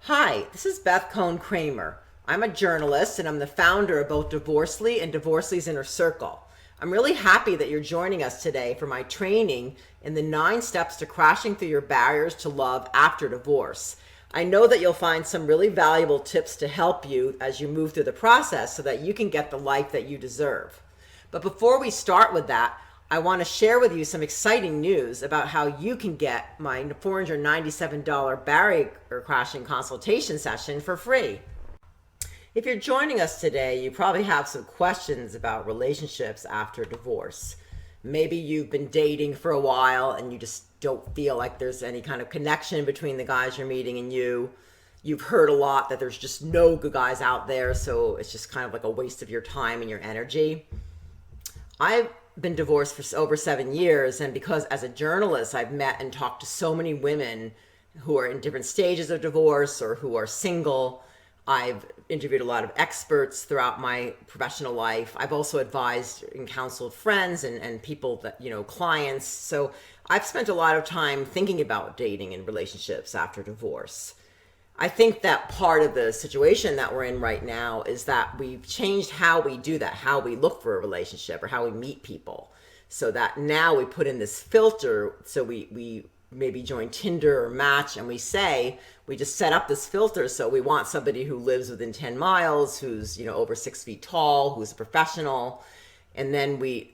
Hi, this is Beth Cohn Kramer. I'm a journalist and I'm the founder of both Divorce.ly and Divorce.ly's Inner Circle. I'm really happy that you're joining us today for my training in the 9 steps to crashing through your barriers to love after divorce. I know that you'll find some really valuable tips to help you as you move through the process so that you can get the life that you deserve. But before we start with that, I want to share with you some exciting news about how you can get my $497 barrier crashing consultation session for free. If you're joining us today, you probably have some questions about relationships after divorce. Maybe you've been dating for a while and you just don't feel like there's any kind of connection between the guys you're meeting and you. You've heard a lot that there's just no good guys out there, so it's just kind of like a waste of your time and your energy. I've been divorced for over 7 years, and because as a journalist I've met and talked to so many women who are in different stages of divorce or who are single. I've interviewed a lot of experts throughout my professional life. I've also advised and counseled friends and people that, clients. So I've spent a lot of time thinking about dating and relationships after divorce. I think that part of the situation that we're in right now is that we've changed how we do that, how we look for a relationship or how we meet people. So that now we put in this filter. So we maybe join Tinder or Match, and we just set up this filter. So we want somebody who lives within 10 miles, who's, over 6 feet tall, who's a professional. And then we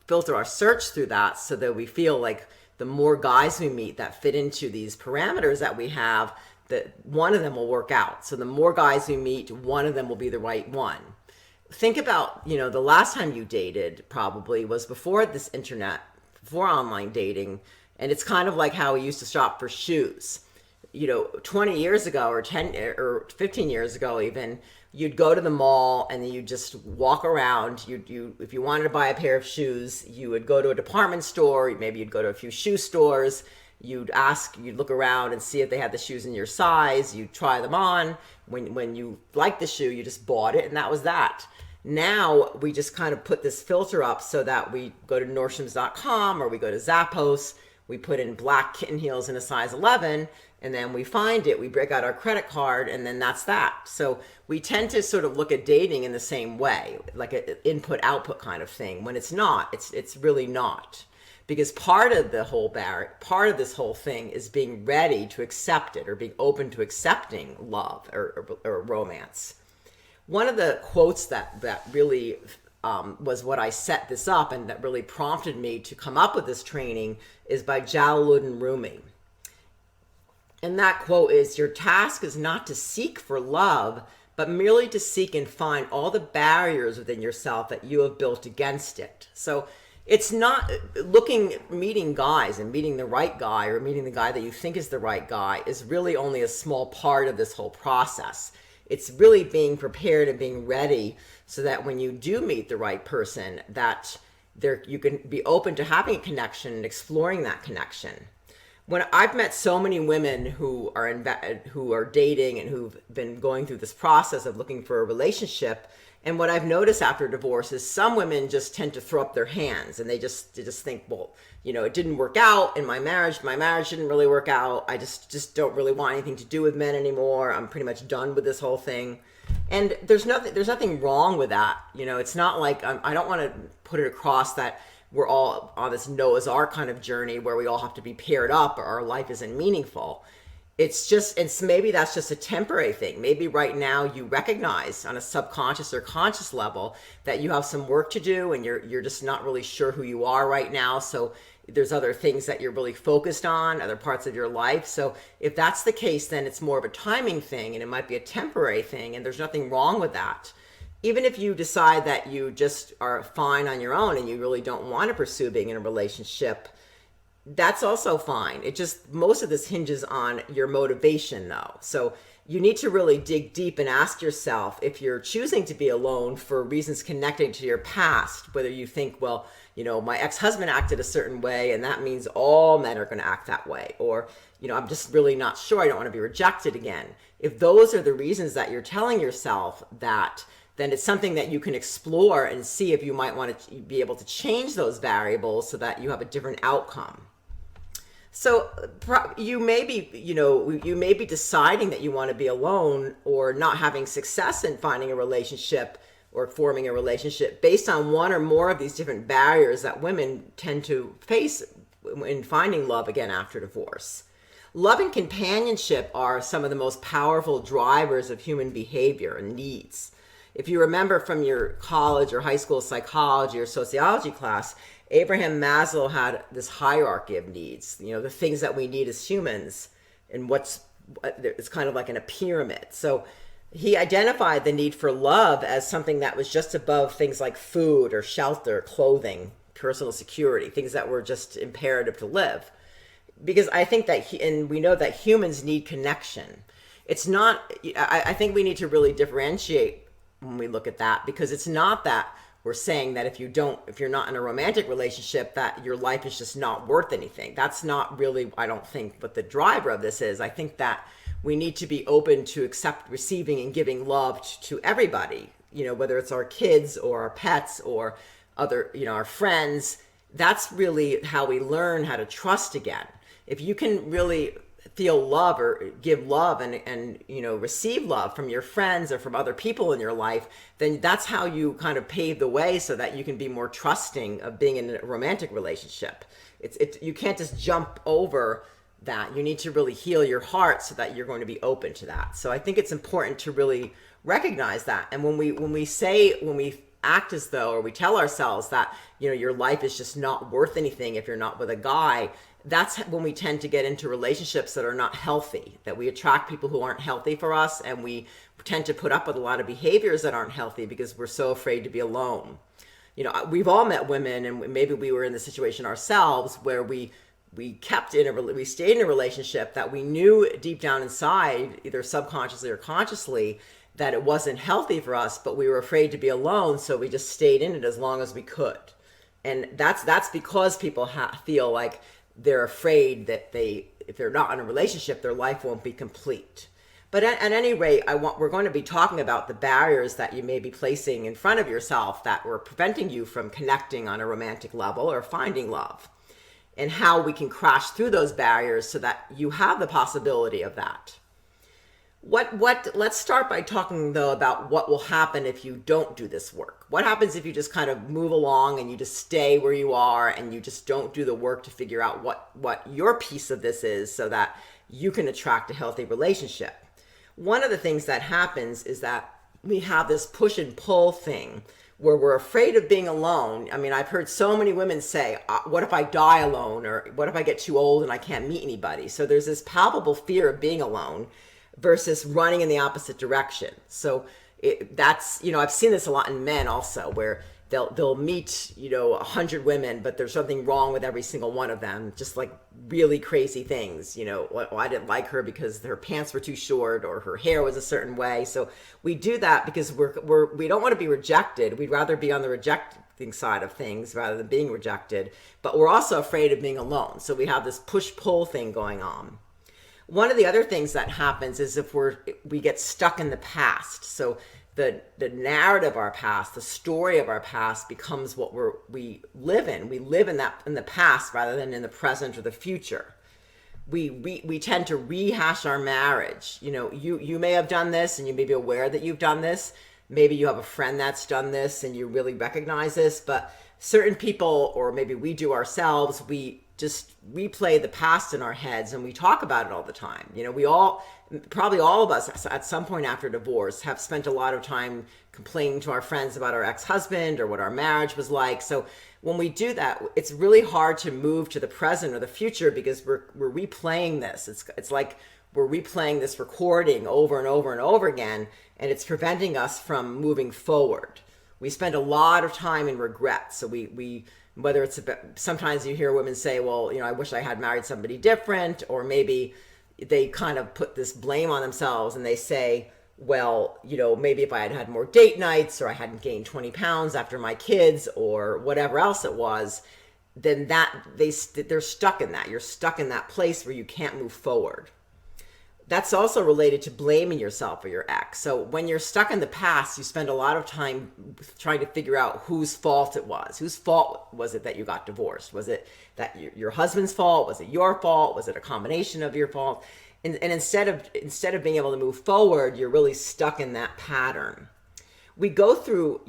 filter our search through that so that we feel like the more guys we meet that fit into these parameters that we have, that one of them will work out. So the more guys we meet, one of them will be the right one. Think about, the last time you dated probably was before this internet, before online dating. And it's kind of like how we used to shop for shoes. 20 years ago or 10 or 15 years ago even, you'd go to the mall and you just walk around. If you wanted to buy a pair of shoes, you would go to a department store. Maybe you'd go to a few shoe stores. You'd look around and see if they had the shoes in your size. You'd try them on. When you liked the shoe, you just bought it, and that was that. Now we just kind of put this filter up so that we go to Nordstrom's.com or we go to Zappos. We put in black kitten heels in a size 11, and then we find it. We break out our credit card, and then that's that. So we tend to sort of look at dating in the same way, like an input-output kind of thing, when it's not. It's really not. Because part of this whole thing is being ready to accept it or being open to accepting love or romance. One of the quotes that really was what I set this up and that really prompted me to come up with this training is by Jalaluddin Rumi. And that quote is, "Your task is not to seek for love, but merely to seek and find all the barriers within yourself that you have built against it." So it's not meeting guys and meeting the right guy or meeting the guy that you think is the right guy is really only a small part of this whole process. It's really being prepared and being ready so that when you do meet the right person, that you can be open to having a connection and exploring that connection. When I've met so many women who are dating and who've been going through this process of looking for a relationship, and what I've noticed after divorce is some women just tend to throw up their hands and they just think, well, it didn't work out in my marriage. My marriage didn't really work out. I just don't really want anything to do with men anymore. I'm pretty much done with this whole thing. And there's nothing wrong with that. It's not like I don't want to put it across that we're all on this Noah's Ark kind of journey where we all have to be paired up or our life isn't meaningful. Maybe that's just a temporary thing. Maybe right now you recognize on a subconscious or conscious level that you have some work to do and you're just not really sure who you are right now. So there's other things that you're really focused on, other parts of your life. So if that's the case, then it's more of a timing thing and it might be a temporary thing, and there's nothing wrong with that. Even if you decide that you just are fine on your own and you really don't want to pursue being in a relationship, that's also fine. Most of this hinges on your motivation though. So you need to really dig deep and ask yourself if you're choosing to be alone for reasons connecting to your past, whether you think, well, my ex-husband acted a certain way and that means all men are going to act that way. Or, I'm just really not sure. I don't want to be rejected again. If those are the reasons that you're telling yourself that, then it's something that you can explore and see if you might want to be able to change those variables so that you have a different outcome. So you may be, you may be deciding that you want to be alone or not having success in finding a relationship or forming a relationship based on one or more of these different barriers that women tend to face in finding love again after divorce. Love and companionship are some of the most powerful drivers of human behavior and needs. If you remember from your college or high school psychology or sociology class, Abraham Maslow had this hierarchy of needs, the things that we need as humans, and it's kind of like in a pyramid. So he identified the need for love as something that was just above things like food or shelter, clothing, personal security, things that were just imperative to live. Because I think that, and we know that humans need connection. It's not, I think we need to really differentiate when we look at that, because it's not that we're saying that if you're not in a romantic relationship, that your life is just not worth anything. That's not really, I don't think, what the driver of this is. I think that we need to be open to receiving and giving love to everybody, whether it's our kids or our pets or other, our friends. That's really how we learn how to trust again. If you can really feel love or give love and receive love from your friends or from other people in your life, then that's how you kind of pave the way so that you can be more trusting of being in a romantic relationship. You can't just jump over that. You need to really heal your heart so that you're going to be open to that. So I think it's important to really recognize that. And when we act as though, or we tell ourselves that, your life is just not worth anything if you're not with a guy, that's when we tend to get into relationships that are not healthy, that we attract people who aren't healthy for us, and we tend to put up with a lot of behaviors that aren't healthy because we're so afraid to be alone. We've all met women, and maybe we were in the situation ourselves where we stayed in a relationship that we knew deep down inside, either subconsciously or consciously, that it wasn't healthy for us, but we were afraid to be alone, so we just stayed in it as long as we could. And that's because people feel like they're afraid that if they're not in a relationship, their life won't be complete. But at any rate, we're going to be talking about the barriers that you may be placing in front of yourself that were preventing you from connecting on a romantic level or finding love, and how we can crash through those barriers so that you have the possibility of that. Let's start by talking though about what will happen if you don't do this work. What happens if you just kind of move along and you just stay where you are and you just don't do the work to figure out what your piece of this is so that you can attract a healthy relationship? One of the things that happens is that we have this push and pull thing where we're afraid of being alone. I mean, I've heard so many women say, what if I die alone? Or what if I get too old and I can't meet anybody? So there's this palpable fear of being alone versus running in the opposite direction. So I've seen this a lot in men also, where they'll meet 100 women, but there's something wrong with every single one of them, just like really crazy things. I didn't like her because her pants were too short or her hair was a certain way. So we do that because we don't want to be rejected. We'd rather be on the rejecting side of things rather than being rejected, but we're also afraid of being alone. So we have this push-pull thing going on. One of the other things that happens is if we get stuck in the past. So the narrative of our past, the story of our past becomes what we live in. We live in the past rather than in the present or the future. We tend to rehash our marriage. You may have done this and you may be aware that you've done this. Maybe you have a friend that's done this and you really recognize this, but certain people, or maybe we do ourselves, we just replay the past in our heads and we talk about it all the time. Probably all of us at some point after divorce have spent a lot of time complaining to our friends about our ex-husband or what our marriage was like. So when we do that, it's really hard to move to the present or the future because we're replaying this. It's like we're replaying this recording over and over and over again, and it's preventing us from moving forward. We spend a lot of time in regret. So whether it's sometimes you hear women say, well, I wish I had married somebody different, or maybe they kind of put this blame on themselves and they say, well, maybe if I had had more date nights, or I hadn't gained 20 pounds after my kids, or whatever else it was, then they're stuck in that. You're stuck in that place where you can't move forward. That's also related to blaming yourself or your ex. So when you're stuck in the past, you spend a lot of time trying to figure out whose fault it was. Whose fault was it that you got divorced? Was it that your husband's fault? Was it your fault? Was it a combination of your fault? And instead of being able to move forward, you're really stuck in that pattern. We go through,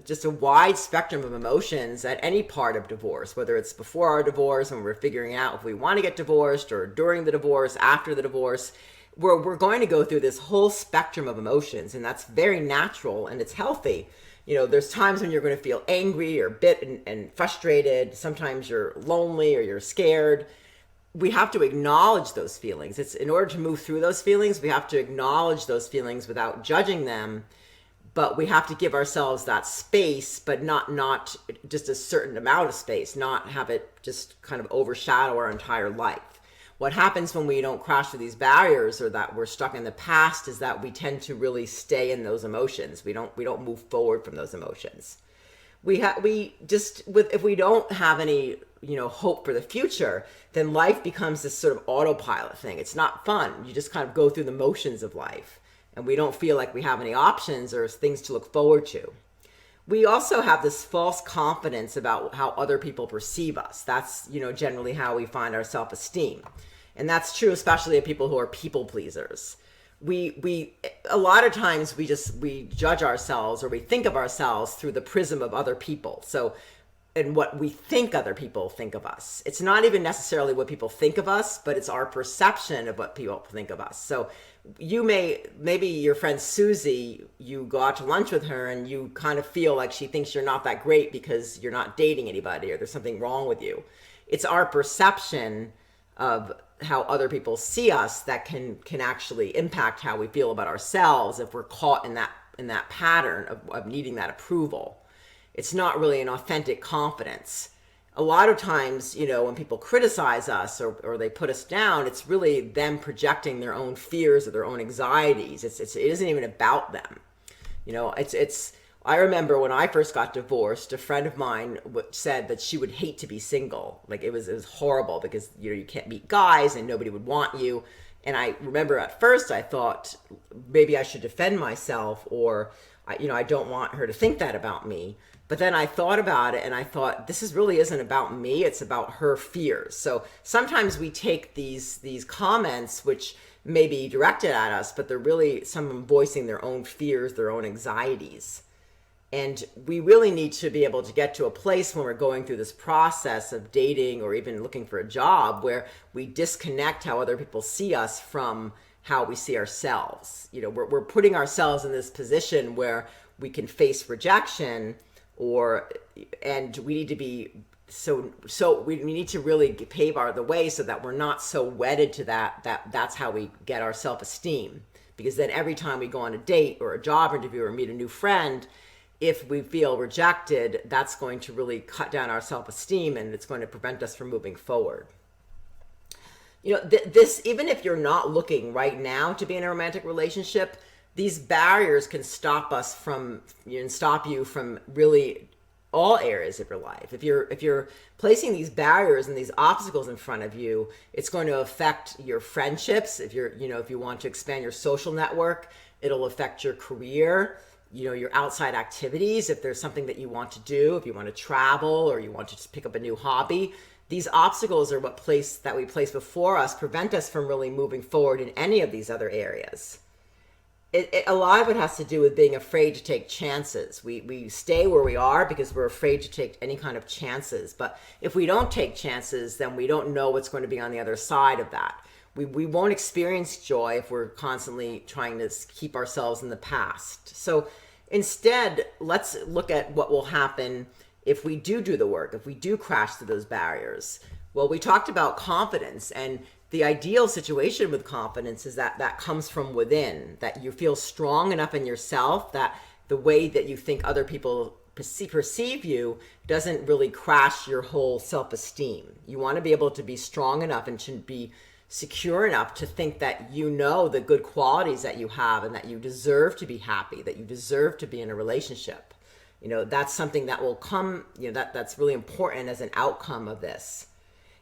just a wide spectrum of emotions at any part of divorce, whether it's before our divorce when we're figuring out if we want to get divorced, or during the divorce, after the divorce. We're going to go through this whole spectrum of emotions, and that's very natural and it's healthy. There's times when you're going to feel angry or bit and frustrated. Sometimes you're lonely or you're scared. We have to acknowledge those feelings. It's in order to move through those feelings, we have to acknowledge those feelings without judging them. But we have to give ourselves that space, but not just a certain amount of space, not have it just kind of overshadow our entire life. What happens when we don't crash through these barriers, or that we're stuck in the past, is that we tend to really stay in those emotions. We don't move forward from those emotions. If we don't have any hope for the future, then life becomes this sort of autopilot thing. It's not fun. You just kind of go through the motions of life, and we don't feel like we have any options or things to look forward to. We also have this false confidence about how other people perceive us. That's, generally how we find our self-esteem. And that's true especially of people who are people pleasers. We a lot of times we judge ourselves, or we think of ourselves through the prism of other people. So, and what we think other people think of us. It's not even necessarily what people think of us, but it's our perception of what people think of us. So maybe your friend Susie, you go out to lunch with her and you kind of feel like she thinks you're not that great because you're not dating anybody, or there's something wrong with you. It's our perception of how other people see us that can actually impact how we feel about ourselves if we're caught in that pattern of needing that approval. It's not really an authentic confidence. A lot of times, when people criticize us or they put us down, it's really them projecting their own fears or their own anxieties. It isn't even about them. I remember when I first got divorced, a friend of mine said that she would hate to be single. Like it was horrible because you can't meet guys and nobody would want you. And I remember at first I thought maybe I should defend myself, or I don't want her to think that about me. But then I thought about it and I thought, really isn't about me. It's about her fears. So sometimes we take these comments, which may be directed at us, but they're really someone voicing their own fears, their own anxieties. And we really need to be able to get to a place when we're going through this process of dating or even looking for a job where we disconnect how other people see us from how we see ourselves. We're putting ourselves in this position where we can face rejection, and we need to be we need to really pave the way so that we're not so wedded to that's how we get our self-esteem. Because then every time we go on a date or a job interview or meet a new friend, if we feel rejected, that's going to really cut down our self-esteem, and it's going to prevent us from moving forward. This, even if you're not looking right now to be in a romantic relationship, these barriers can stop you from really all areas of your life. If you're placing these barriers and these obstacles in front of you, it's going to affect your friendships. If you want to expand your social network, it'll affect your career, your outside activities. If there's something that you want to do, if you want to travel or you want to just pick up a new hobby, these obstacles are that we place before us prevent us from really moving forward in any of these other areas. A lot of it has to do with being afraid to take chances. We stay where we are because we're afraid to take any kind of chances. But if we don't take chances, then we don't know what's going to be on the other side of that. We won't experience joy if we're constantly trying to keep ourselves in the past. So instead, let's look at what will happen if we do the work, if we do crash through those barriers. Well, we talked about confidence, and the ideal situation with confidence is that comes from within, that you feel strong enough in yourself that the way that you think other people perceive you doesn't really crash your whole self-esteem. You want to be able to be strong enough and to be secure enough to think that the good qualities that you have and that you deserve to be happy, that you deserve to be in a relationship. That's something that will come, that's really important as an outcome of this.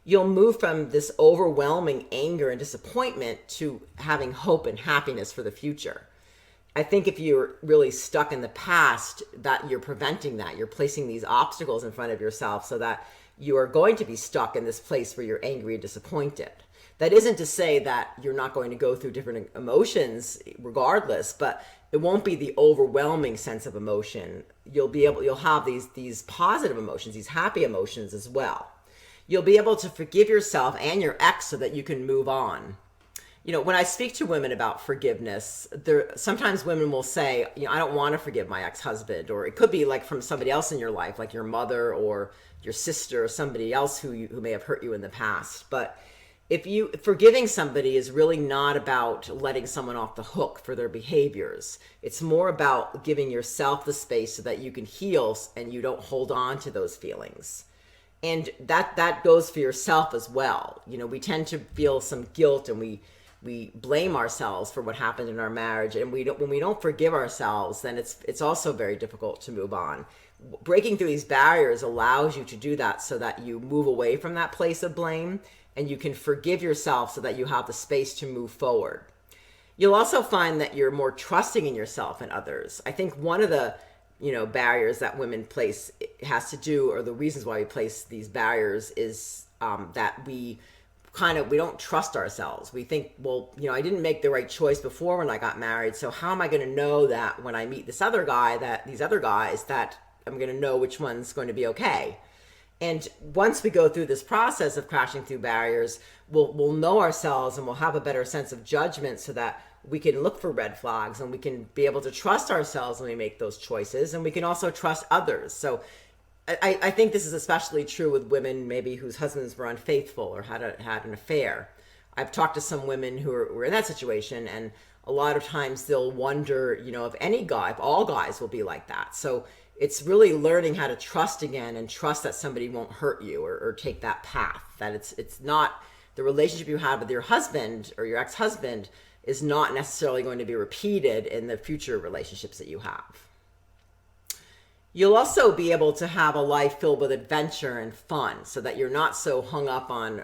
You'll move from this overwhelming anger and disappointment to having hope and happiness for the future. I think if you're really stuck in the past, that you're preventing that. You're placing these obstacles in front of yourself so that you are going to be stuck in this place where you're angry and disappointed. That isn't to say that you're not going to go through different emotions regardless, but it won't be the overwhelming sense of emotion. You'll have these positive emotions, these happy emotions as well. You'll be able to forgive yourself and your ex so that you can move on. When I speak to women about forgiveness, sometimes women will say, I don't want to forgive my ex-husband, or it could be like from somebody else in your life, like your mother or your sister or somebody else who may have hurt you in the past. But forgiving somebody is really not about letting someone off the hook for their behaviors. It's more about giving yourself the space so that you can heal and you don't hold on to those feelings. And that goes for yourself as well. We tend to feel some guilt, and we blame ourselves for what happened in our marriage, and when we don't forgive ourselves, then it's also very difficult to move on. Breaking through these barriers allows you to do that so that you move away from that place of blame and you can forgive yourself so that you have the space to move forward. You'll also find that you're more trusting in yourself and others. I think one of the barriers that women place has to do, or the reasons why we place these barriers, is that we don't trust ourselves. We think, I didn't make the right choice before when I got married, so how am I going to know that when I meet these other guys, that I'm going to know which one's going to be okay? And once we go through this process of crashing through barriers, we'll know ourselves and we'll have a better sense of judgment so that we can look for red flags and we can be able to trust ourselves when we make those choices, and we can also trust others. So I think this is especially true with women maybe whose husbands were unfaithful or had an affair. I've talked to some women who were in that situation, and a lot of times they'll wonder, if all guys will be like that. So it's really learning how to trust again and trust that somebody won't hurt you or take that path, that it's not the relationship you have with your husband or your ex-husband is not necessarily going to be repeated in the future relationships that you have. You'll also be able to have a life filled with adventure and fun so that you're not so hung up on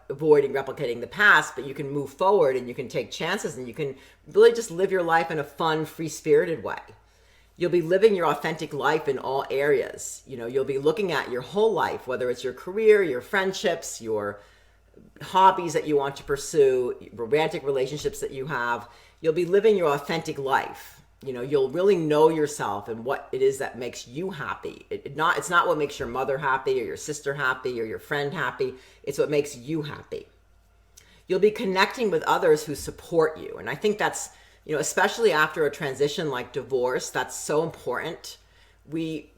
avoiding replicating the past, but you can move forward and you can take chances and you can really just live your life in a fun, free-spirited way. You'll be living your authentic life in all areas. You'll be looking at your whole life, whether it's your career, your friendships, your hobbies that you want to pursue, romantic relationships that you have. You'll be living your authentic life. You'll really know yourself and what it is that makes you happy. It's not what makes your mother happy or your sister happy or your friend happy. It's what makes you happy. You'll be connecting with others who support you. And I think that's, especially after a transition like divorce, that's so important. We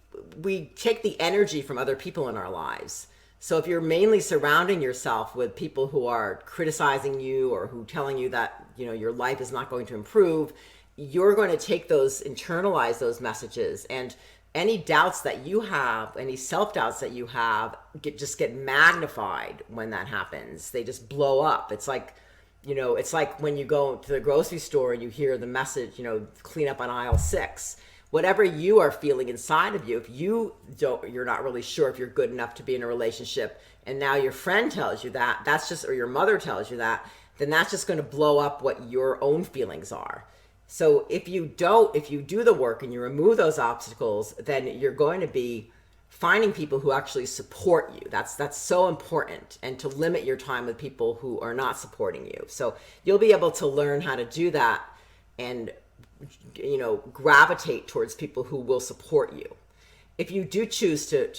take the energy from other people in our lives. So if you're mainly surrounding yourself with people who are criticizing you or who telling you that, your life is not going to improve, you're going to internalize those messages, and any doubts that you have, any self-doubts that you have just get magnified when that happens. They just blow up. It's like when you go to the grocery store and you hear the message, clean up on aisle 6. Whatever you are feeling inside of you, if you're not really sure if you're good enough to be in a relationship, and now your friend tells you that, or your mother tells you that, then that's just going to blow up what your own feelings are. So if you do the work and you remove those obstacles, then you're going to be finding people who actually support you. That's so important, and to limit your time with people who are not supporting you. So you'll be able to learn how to do that and gravitate towards people who will support you. If you do choose to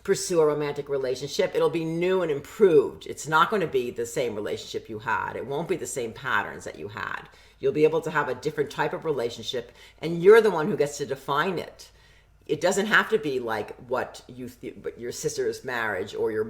pursue a romantic relationship, it'll be new and improved. It's not going to be the same relationship you had. It won't be the same patterns that you had. You'll be able to have a different type of relationship, and you're the one who gets to define it. It doesn't have to be like what your sister's marriage or your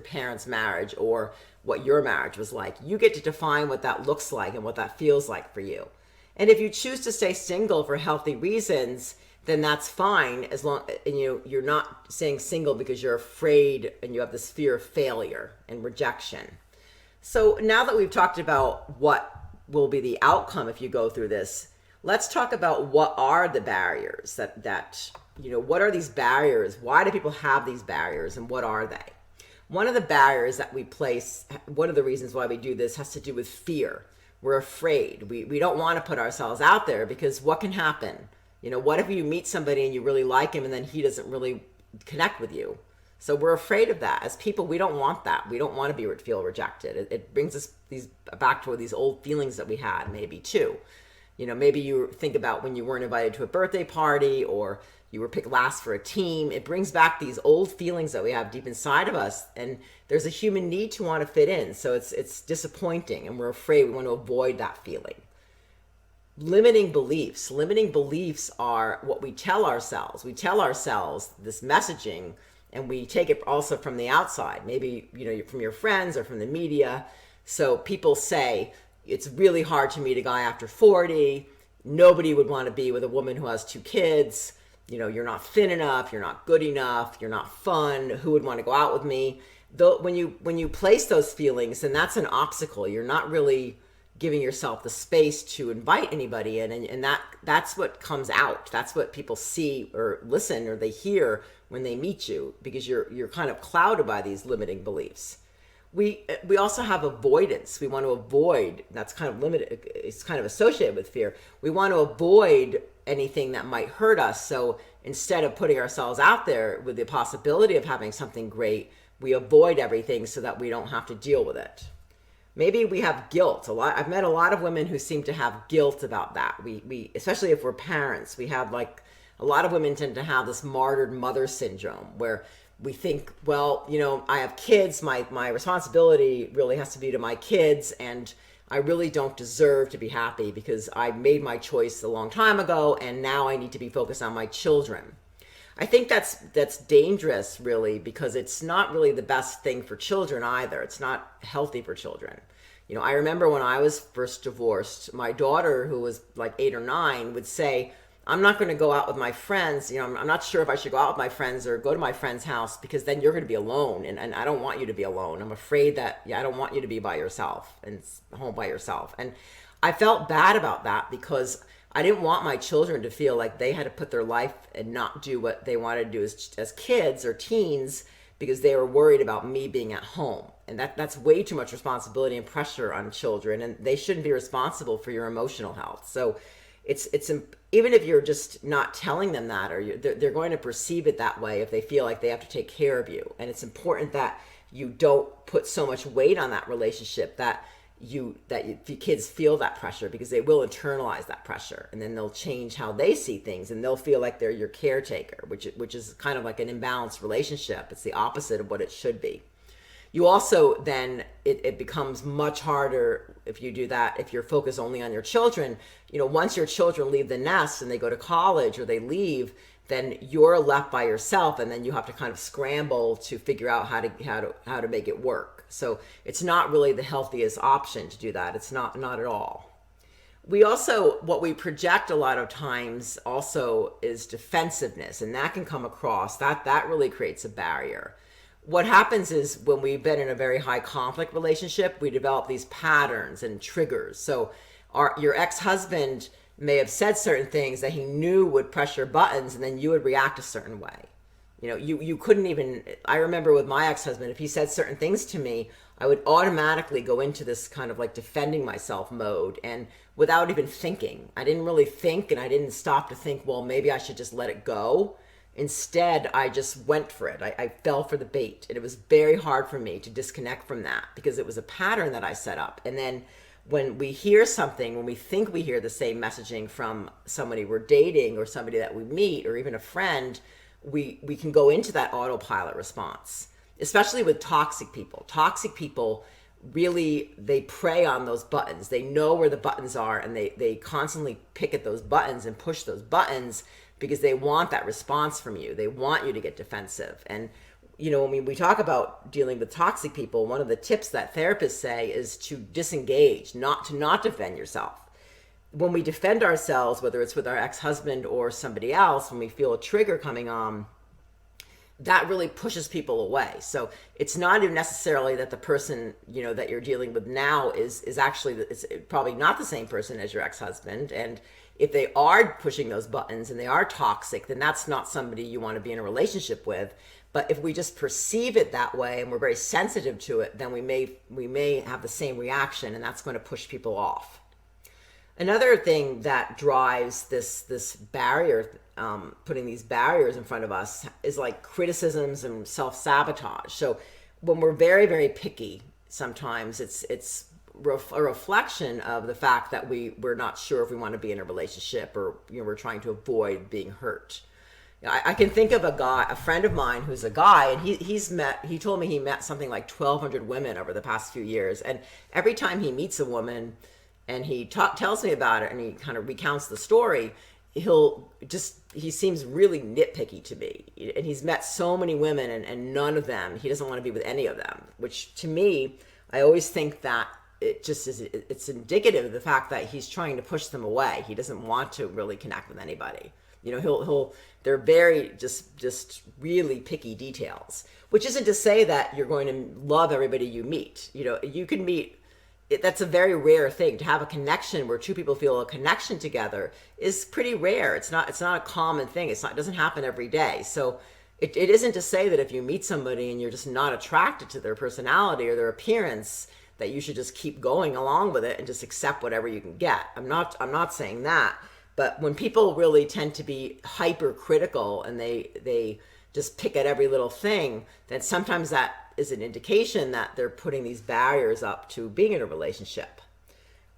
parents' marriage, or what your marriage was like. You get to define what that looks like and what that feels like for you. And if you choose to stay single for healthy reasons, then that's fine, as long and you're not staying single because you're afraid and you have this fear of failure and rejection. So now that we've talked about what will be the outcome if you go through this, let's talk about what are the barriers what are these barriers? Why do people have these barriers, and what are they? One of the barriers that we place, one of the reasons why we do this has to do with fear. We're afraid. We don't want to put ourselves out there because what can happen? What if you meet somebody and you really like him and then he doesn't really connect with you? So we're afraid of that. As people, we don't want that. We don't want to feel rejected. It brings us back to these old feelings that we had, maybe too. Maybe you think about when you weren't invited to a birthday party or you were picked last for a team. It brings back these old feelings that we have deep inside of us. And there's a human need to want to fit in. So it's disappointing and we're afraid. We want to avoid that feeling. Limiting beliefs are what we tell ourselves. We tell ourselves this messaging and we take it also from the outside, maybe from your friends or from the media. So people say it's really hard to meet a guy after 40. Nobody would want to be with a woman who has 2 kids. You're not thin enough, you're not good enough, you're not fun, who would want to go out with me? Though when you place those feelings, then that's an obstacle. You're not really giving yourself the space to invite anybody in, and that's what comes out. That's what people see or listen or they hear when they meet you, because you're kind of clouded by these limiting beliefs. We also have avoidance. We want to avoid, that's kind of limited, it's kind of associated with fear. We want to avoid anything that might hurt us. So instead of putting ourselves out there with the possibility of having something great, we avoid everything so that we don't have to deal with it. Maybe we have guilt. I've met a lot of women who seem to have guilt about that. We especially if we're parents, we have a lot of women tend to have this martyred mother syndrome where we think, well, I have kids, my responsibility really has to be to my kids, and I really don't deserve to be happy because I made my choice a long time ago and now I need to be focused on my children. I think that's dangerous, really, because it's not really the best thing for children either. It's not healthy for children. I remember when I was first divorced, my daughter, who was like 8 or 9, would say, I'm not going to go out with my friends. I'm not sure if I should go out with my friends or go to my friend's house because then you're going to be alone. And I don't want you to be alone. I'm afraid that, I don't want you to be by yourself and home by yourself. And I felt bad about that because I didn't want my children to feel like they had to put their life and not do what they wanted to do as kids or teens because they were worried about me being at home. And that's way too much responsibility and pressure on children. And they shouldn't be responsible for your emotional health. So it's even if you're just not telling them that, or they're going to perceive it that way if they feel like they have to take care of you. And it's important that you don't put so much weight on that relationship that your kids feel that pressure, because they will internalize that pressure, and then they'll change how they see things, and they'll feel like they're your caretaker, which is kind of like an imbalanced relationship. It's the opposite of what it should be. You also then, it becomes much harder if you do that, if you're focused only on your children. Once your children leave the nest and they go to college or they leave, then you're left by yourself, and then you have to kind of scramble to figure out how to make it work. So it's not really the healthiest option to do that. It's not at all. We also, what we project a lot of times also is defensiveness, and that can come across, that really creates a barrier. What happens is when we've been in a very high conflict relationship, we develop these patterns and triggers. So your ex-husband may have said certain things that he knew would press your buttons, and then you would react a certain way. You couldn't even, I remember with my ex-husband, if he said certain things to me, I would automatically go into this kind of like defending myself mode, and without even thinking. I didn't really think, and I didn't stop to think, well, maybe I should just let it go. Instead, I just went for it. I fell for the bait, and it was very hard for me to disconnect from that because it was a pattern that I set up. And then when we hear something, when we think we hear the same messaging from somebody we're dating or somebody that we meet or even a friend, we can go into that autopilot response, especially with toxic people. Toxic people really, they prey on those buttons. They know where the buttons are, and they constantly pick at those buttons and push those buttons because they want that response from you. They want you to get defensive. And when we talk about dealing with toxic people, one of the tips that therapists say is to disengage, not defend yourself. When we defend ourselves, whether it's with our ex-husband or somebody else, when we feel a trigger coming on, that really pushes people away. So it's not even necessarily that the person, that you're dealing with now is actually, it's probably not the same person as your ex-husband. And if they are pushing those buttons and they are toxic, then that's not somebody you want to be in a relationship with. But if we just perceive it that way and we're very sensitive to it, then we may have the same reaction, and that's going to push people off. Another thing that drives this barrier, putting these barriers in front of us, is like criticisms and self-sabotage. So when we're very, very picky, sometimes it's a reflection of the fact that we're not sure if we want to be in a relationship, or we're trying to avoid being hurt. I can think of a friend of mine who's a guy, and he told me he met something like 1,200 women over the past few years. And every time he meets a woman and he tells me about it and he kind of recounts the story, he seems really nitpicky to me. And he's met so many women, and none of them, he doesn't want to be with any of them, which to me, I always think that it's indicative of the fact that he's trying to push them away. He doesn't want to really connect with anybody. They're very just really picky details, which isn't to say that you're going to love everybody you meet. You can meet, that's a very rare thing. To have a connection where two people feel a connection together is pretty rare. It's not a common thing. It doesn't happen every day. So it isn't to say that if you meet somebody and you're just not attracted to their personality or their appearance, that you should just keep going along with it and just accept whatever you can get. I'm not saying that. But when people really tend to be hypercritical and they just pick at every little thing, then sometimes that is an indication that they're putting these barriers up to being in a relationship.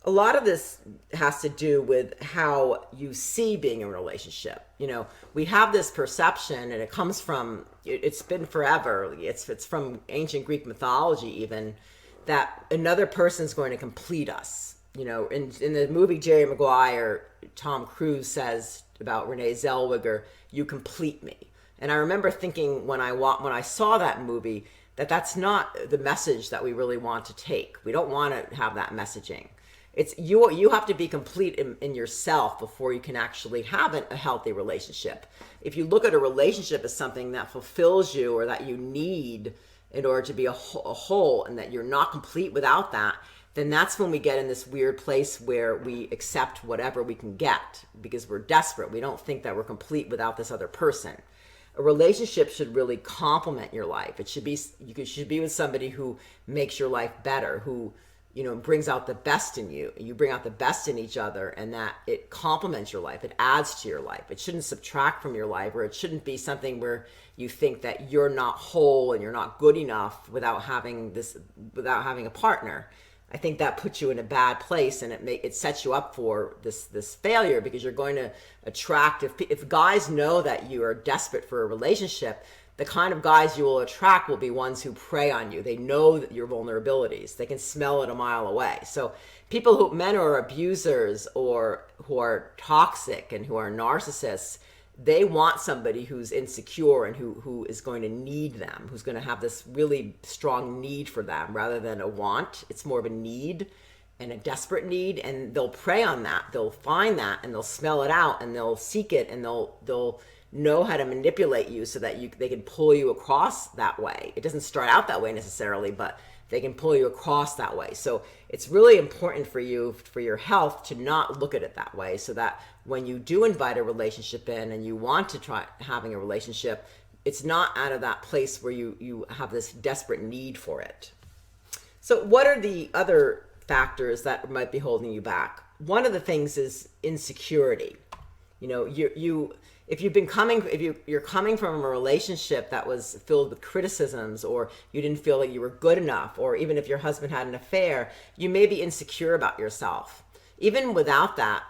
A lot of this has to do with how you see being in a relationship. We have this perception, and it comes from, it's been forever. It's from ancient Greek mythology even, that another person's going to complete us. In the movie Jerry Maguire, Tom Cruise says about Renee Zellweger, "You complete me." And I remember thinking when I saw that movie that that's not the message that we really want to take. We don't want to have that messaging. It's you have to be complete in yourself before you can actually have a healthy relationship. If you look at a relationship as something that fulfills you or that you need in order to be a whole, and that you're not complete without that, then that's when we get in this weird place where we accept whatever we can get because we're desperate. We don't think that we're complete without this other person. A relationship should really complement your life. You should be with somebody who makes your life better, who brings out the best in you. You bring out the best in each other, and that it complements your life. It adds to your life. It shouldn't subtract from your life, or it shouldn't be something where you think that you're not whole and you're not good enough without having a partner. I think that puts you in a bad place, and it sets you up for this failure, because you're going to attract, if guys know that you are desperate for a relationship, the kind of guys you will attract will be ones who prey on you. They know that your vulnerabilities. They can smell it a mile away. So men who are abusers or who are toxic and who are narcissists, they want somebody who's insecure and who is going to need them, who's going to have this really strong need for them rather than a want. It's more of a need and a desperate need, and they'll prey on that. They'll find that and they'll smell it out and they'll seek it, and they'll know how to manipulate you so that they can pull you across that way. It doesn't start out that way necessarily, but they can pull you across that way. So it's really important for you, for your health, to not look at it that way, so that when you do invite a relationship in and you want to try having a relationship, it's not out of that place where you have this desperate need for it. So what are the other factors that might be holding you back? One of the things is insecurity. If you're coming from a relationship that was filled with criticisms, or you didn't feel like you were good enough, or even if your husband had an affair, you may be insecure about yourself. Even without that,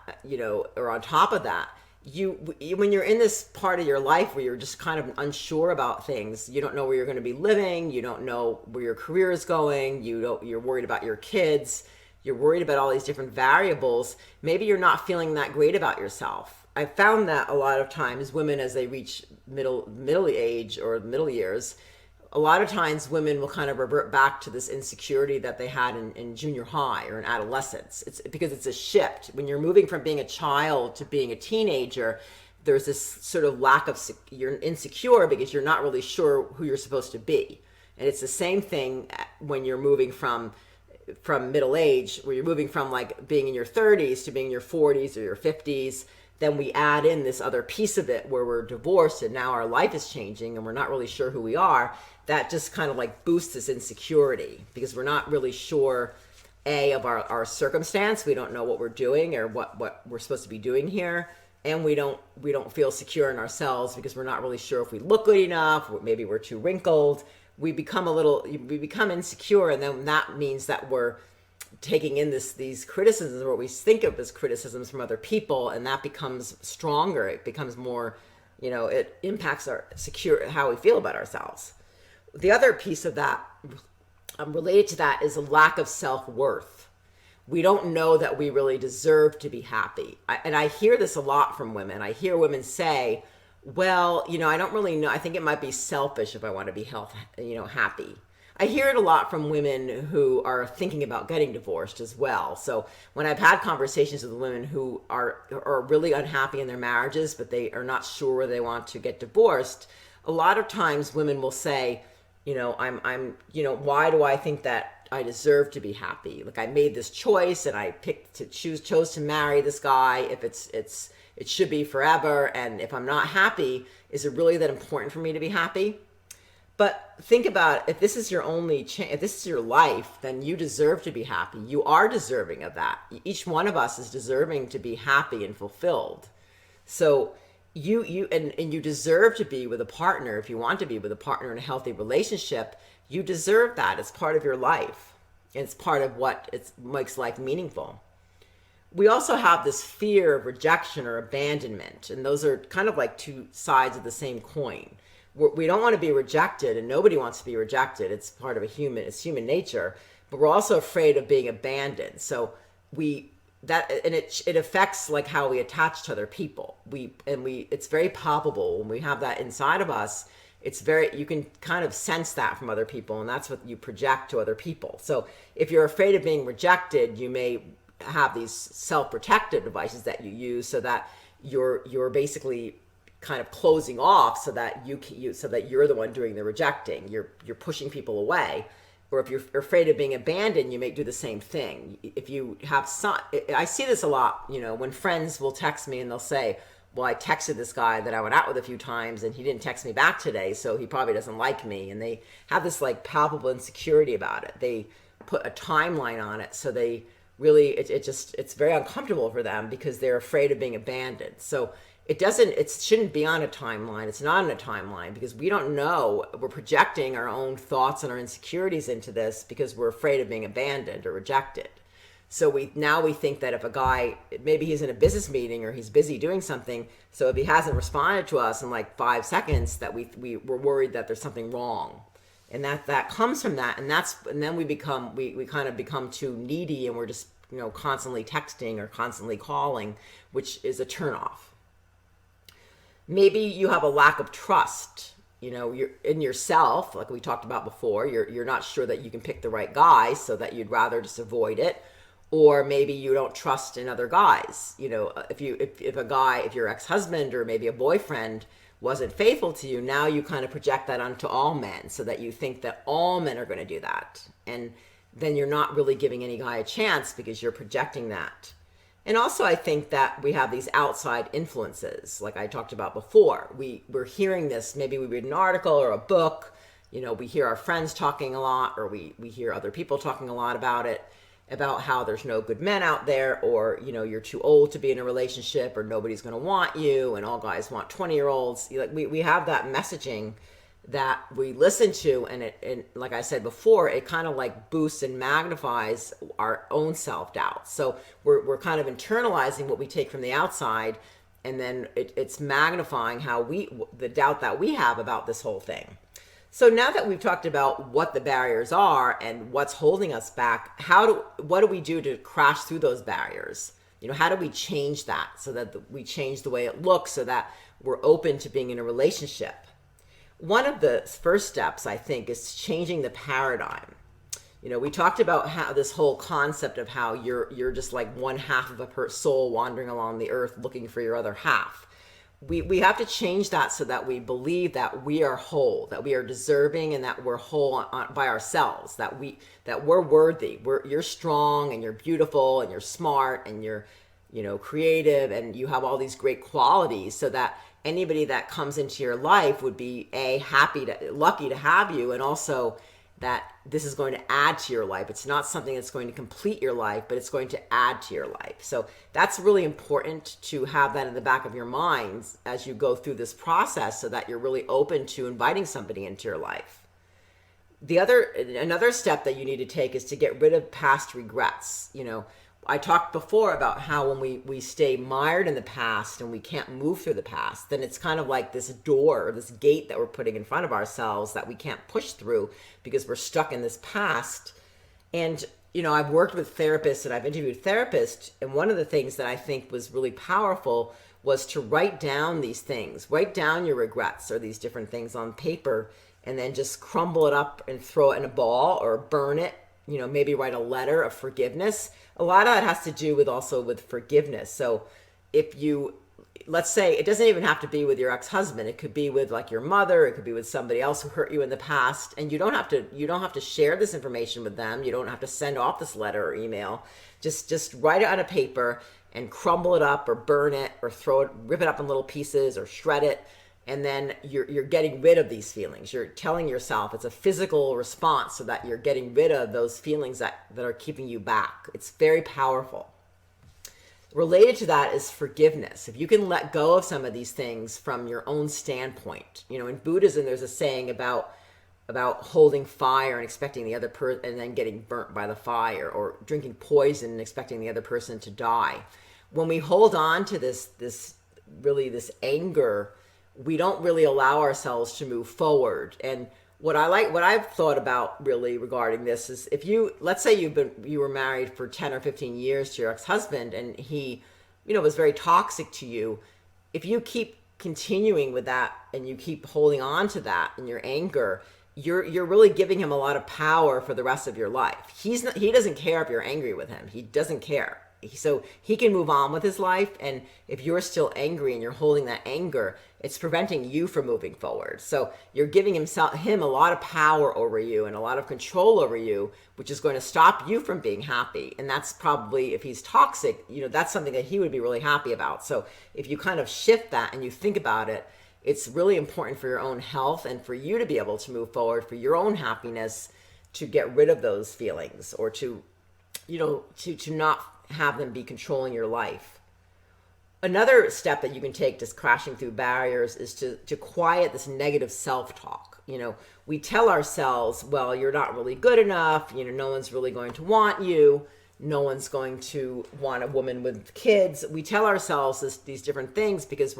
or on top of that, when you're in this part of your life where you're just kind of unsure about things, you don't know where you're going to be living, you don't know where your career is going, you're worried about your kids, you're worried about all these different variables. Maybe you're not feeling that great about yourself. I found that a lot of times women, as they reach middle age or middle years, a lot of times women will kind of revert back to this insecurity that they had in junior high or in adolescence. It's because it's a shift. When you're moving from being a child to being a teenager, there's this sort of lack of, you're insecure because you're not really sure who you're supposed to be. And it's the same thing when you're moving from middle age, where you're moving from like being in your 30s to being in your 40s or your 50s. then we add in this other piece of it where we're divorced and now our life is changing and we're not really sure who we are. That just kind of like boosts this insecurity because we're not really sure of our circumstance. We don't know what we're doing or what we're supposed to be doing here, and we don't feel secure in ourselves because we're not really sure if we look good enough, or maybe we're too wrinkled. We become insecure, and then that means that we're taking in these criticisms, or what we think of as criticisms from other people, and that becomes stronger. It becomes more, it impacts how we feel about ourselves. The other piece of that, related to that, is a lack of self-worth. We don't know that we really deserve to be happy. And I hear this a lot from women. I hear women say, well, I don't really know. I think it might be selfish if I want to be happy. I hear it a lot from women who are thinking about getting divorced as well. So when I've had conversations with women who are really unhappy in their marriages, but they are not sure they want to get divorced, a lot of times women will say, why do I think that I deserve to be happy? Like, I made this choice and I chose to marry this guy. If it should be forever. And if I'm not happy, is it really that important for me to be happy? But think about, if this is your if this is your life, then you deserve to be happy. You are deserving of that. Each one of us is deserving to be happy and fulfilled. So you deserve to be with a partner. If you want to be with a partner in a healthy relationship, you deserve that. It's part of your life. It's part of what makes life meaningful. We also have this fear of rejection or abandonment, and those are kind of like two sides of the same coin. We don't want to be rejected, and nobody wants to be rejected. It's part of it's human nature, but we're also afraid of being abandoned. So it affects like how we attach to other people. It's very palpable when we have that inside of us. You can kind of sense that from other people, and that's what you project to other people. So if you're afraid of being rejected, you may have these self-protective devices that you use so that you're basically kind of closing off so that you're the one doing the rejecting. You're pushing people away. Or if you're afraid of being abandoned, you may do the same thing. If you have I see this a lot, when friends will text me and they'll say, well, I texted this guy that I went out with a few times and he didn't text me back today, so he probably doesn't like me. And they have this like palpable insecurity about it. They put a timeline on it, so they really, it's very uncomfortable for them because they're afraid of being abandoned. So it shouldn't be on a timeline. It's not on a timeline because we don't know. We're projecting our own thoughts and our insecurities into this because we're afraid of being abandoned or rejected. So we think that if a guy, maybe he's in a business meeting or he's busy doing something, so if he hasn't responded to us in like 5 seconds, that we're worried that there's something wrong. And that comes from that, and then we kind of become too needy, and we're just constantly texting or constantly calling, which is a turnoff. Maybe you have a lack of trust, you're in yourself, like we talked about before. You're not sure that you can pick the right guy, so that you'd rather just avoid it. Or maybe you don't trust in other guys. If your ex-husband or maybe a boyfriend wasn't faithful to you, now you kind of project that onto all men, so that you think that all men are going to do that. And then you're not really giving any guy a chance because you're projecting that. And also, I think that we have these outside influences, like I talked about before. We're hearing this, maybe we read an article or a book, we hear our friends talking a lot, or we hear other people talking a lot about it, about how there's no good men out there, or, you're too old to be in a relationship, or nobody's going to want you, and all guys want 20-year-olds. We have that messaging that we listen to, and like I said before, it kind of like boosts and magnifies our own self-doubt. So we're kind of internalizing what we take from the outside, and then it's magnifying the doubt that we have about this whole thing. So now that we've talked about what the barriers are and what's holding us back, what do we do to crash through those barriers? How do we change that so that we change the way it looks, so that we're open to being in a relationship? One of the first steps, I think, is changing the paradigm. We talked about how this whole concept of how you're just like one half of a soul wandering along the earth looking for your other half. We have to change that so that we believe that we are whole, that we are deserving, and that we're whole by ourselves, that we're worthy. You're strong, and you're beautiful, and you're smart, and you're creative, and you have all these great qualities, so that anybody that comes into your life would be lucky to have you, and also that this is going to add to your life. It's not something that's going to complete your life, but it's going to add to your life. So that's really important to have that in the back of your mind as you go through this process, so that you're really open to inviting somebody into your life. Another step that you need to take is to get rid of past regrets. I talked before about how when we stay mired in the past and we can't move through the past, then it's kind of like this door, this gate that we're putting in front of ourselves that we can't push through because we're stuck in this past. And, I've worked with therapists and I've interviewed therapists, and one of the things that I think was really powerful was to write down these things, write down your regrets or these different things on paper, and then just crumble it up and throw it in a ball or burn it, maybe write a letter of forgiveness. A lot of that has to do with forgiveness. So let's say it doesn't even have to be with your ex-husband. It could be with like your mother. It could be with somebody else who hurt you in the past. And you don't have to share this information with them. You don't have to send off this letter or email. Just write it on a paper and crumble it up or burn it or rip it up in little pieces or shred it. And then you're getting rid of these feelings. You're telling yourself it's a physical response, so that you're getting rid of those feelings that are keeping you back. It's very powerful. Related to that is forgiveness. If you can let go of some of these things from your own standpoint. In Buddhism, there's a saying about holding fire and expecting the other person, and then getting burnt by the fire, or drinking poison and expecting the other person to die. When we hold on to this anger, we don't really allow ourselves to move forward. And what I've thought about really regarding this is, let's say you were married for 10 or 15 years to your ex-husband, and he, was very toxic to you. If you keep continuing with that and you keep holding on to that in your anger, you're really giving him a lot of power for the rest of your life. He doesn't care if you're angry with him. He doesn't care. So he can move on with his life, and if you're still angry and you're holding that anger, it's preventing you from moving forward. So you're giving him a lot of power over you and a lot of control over you, which is going to stop you from being happy. And that's probably, if he's toxic, that's something that he would be really happy about. So if you kind of shift that and you think about it, it's really important for your own health and for you to be able to move forward, for your own happiness, to get rid of those feelings, or to not have them be controlling your life. Another step that you can take to crashing through barriers is to quiet this negative self-talk. We tell ourselves, well, you're not really good enough. No one's really going to want you. No one's going to want a woman with kids. We tell ourselves these different things because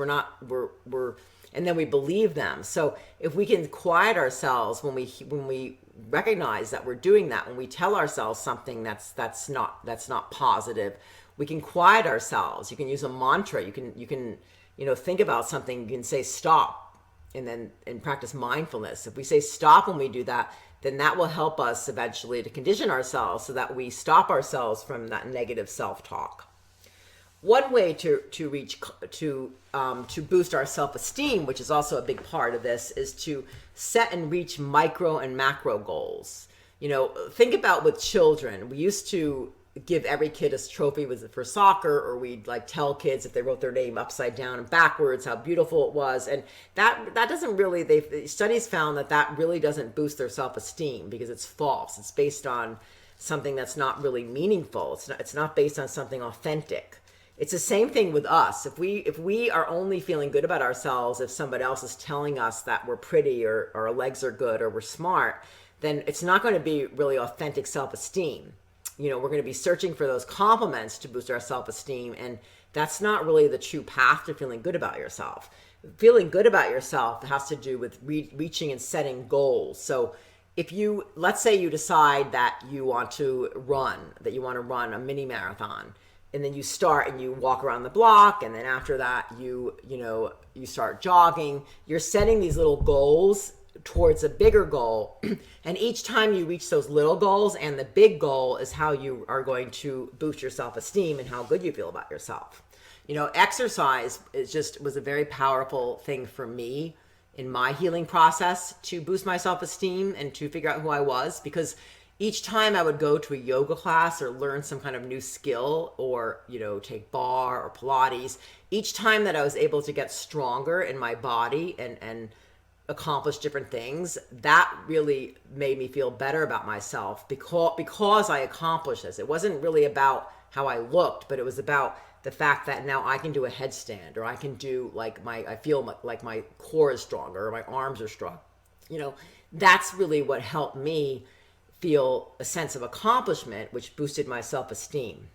and then we believe them. So if we can quiet ourselves when we recognize that we're doing that, when we tell ourselves something that's not positive, we can quiet ourselves. You can use a mantra. You can think about something. You can say stop, and practice mindfulness. If we say stop when we do that, then that will help us eventually to condition ourselves so that we stop ourselves from that negative self-talk. One way to boost our self-esteem, which is also a big part of this, is to set and reach micro and macro goals. Think about with children. We used to give every kid a trophy for soccer, or we'd tell kids if they wrote their name upside down and backwards how beautiful it was. And that doesn't really, studies found that really doesn't boost their self-esteem, because it's false. It's based on something that's not really meaningful. It's not based on something authentic. It's the same thing with us. If we are only feeling good about ourselves if somebody else is telling us that we're pretty, or our legs are good, or we're smart, then it's not going to be really authentic self-esteem. We're going to be searching for those compliments to boost our self-esteem, and that's not really the true path to feeling good about yourself. Feeling good about yourself has to do with reaching and setting goals. So let's say you decide that you want to run a mini marathon, and then you start and you walk around the block, and then after that you start jogging. You're setting these little goals towards a bigger goal, and each time you reach those little goals and the big goal is how you are going to boost your self-esteem and how good you feel about yourself. Exercise was a very powerful thing for me in my healing process to boost my self-esteem and to figure out who I was, because Each time I would go to a yoga class or learn some kind of new skill or, take bar or Pilates, each time that I was able to get stronger in my body and accomplish different things, that really made me feel better about myself because I accomplished this. It wasn't really about how I looked, but it was about the fact that now I can do a headstand, or I can do I feel like my core is stronger or my arms are strong. That's really what helped me feel a sense of accomplishment, which boosted my self-esteem.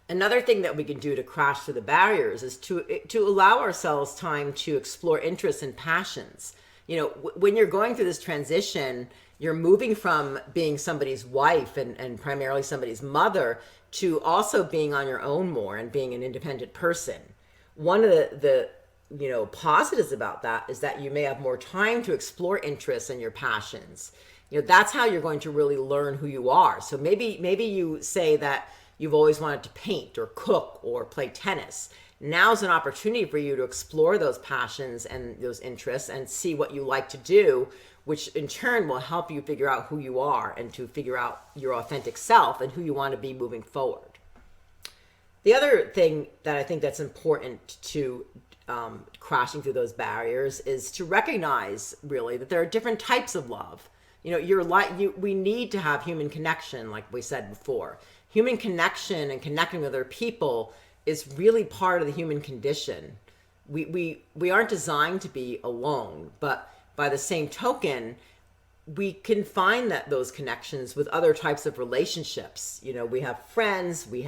Another thing that we can do to crash through the barriers is to allow ourselves time to explore interests and passions. When you're going through this transition, you're moving from being somebody's wife and primarily somebody's mother to also being on your own more and being an independent person. One of the positives about that is that you may have more time to explore interests and your passions. That's how you're going to really learn who you are. So maybe you say that you've always wanted to paint or cook or play tennis. Now's an opportunity for you to explore those passions and those interests and see what you like to do, which in turn will help you figure out who you are and to figure out your authentic self and who you want to be moving forward. The other thing that I think that's important to crashing through those barriers is to recognize really that there are different types of love. We need to have human connection, like we said before. Human connection and connecting with other people is really part of the human condition. We aren't designed to be alone, but by the same token, we can find those connections with other types of relationships. We have friends, we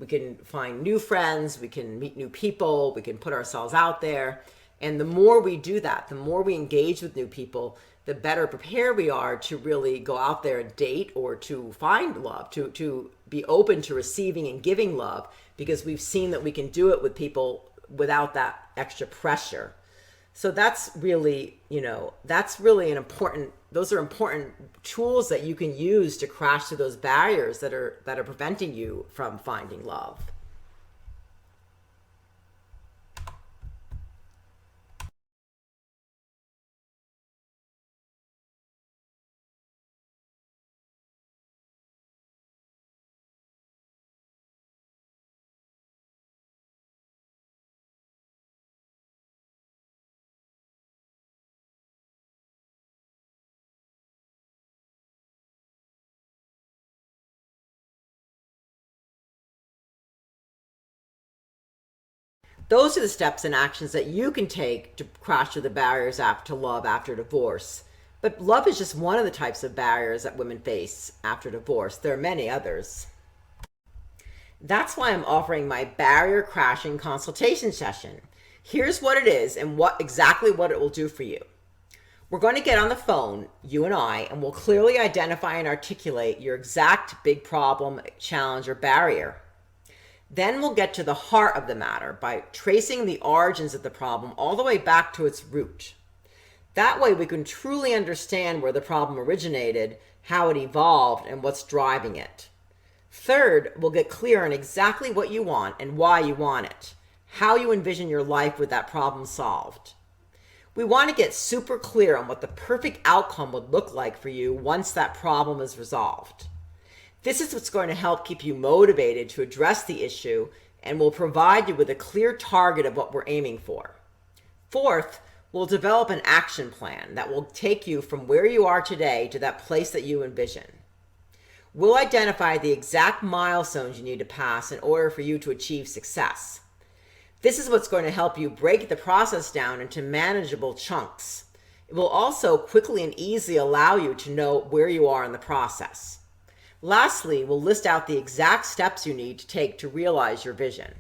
can find new friends, we can meet new people, we can put ourselves out there. And the more we do that, the more we engage with new people, the better prepared we are to really go out there and date or to find love, to be open to receiving and giving love, because we've seen that we can do it with people without that extra pressure. So that's really those are important tools that you can use to crash through those barriers that are preventing you from finding love. Those are the steps and actions that you can take to crash through the barriers to love after divorce. But love is just one of the types of barriers that women face after divorce. There are many others. That's why I'm offering my barrier crashing consultation session. Here's what it is and exactly what it will do for you. We're going to get on the phone, you and I, and we'll clearly identify and articulate your exact big problem, challenge, or barrier. Then we'll get to the heart of the matter by tracing the origins of the problem all the way back to its root. That way we can truly understand where the problem originated, how it evolved, and what's driving it. Third, we'll get clear on exactly what you want and why you want it, how you envision your life with that problem solved. We want to get super clear on what the perfect outcome would look like for you once that problem is resolved. This is what's going to help keep you motivated to address the issue and will provide you with a clear target of what we're aiming for. Fourth, we'll develop an action plan that will take you from where you are today to that place that you envision. We'll identify the exact milestones you need to pass in order for you to achieve success. This is what's going to help you break the process down into manageable chunks. It will also quickly and easily allow you to know where you are in the process. Lastly, we'll list out the exact steps you need to take to realize your vision.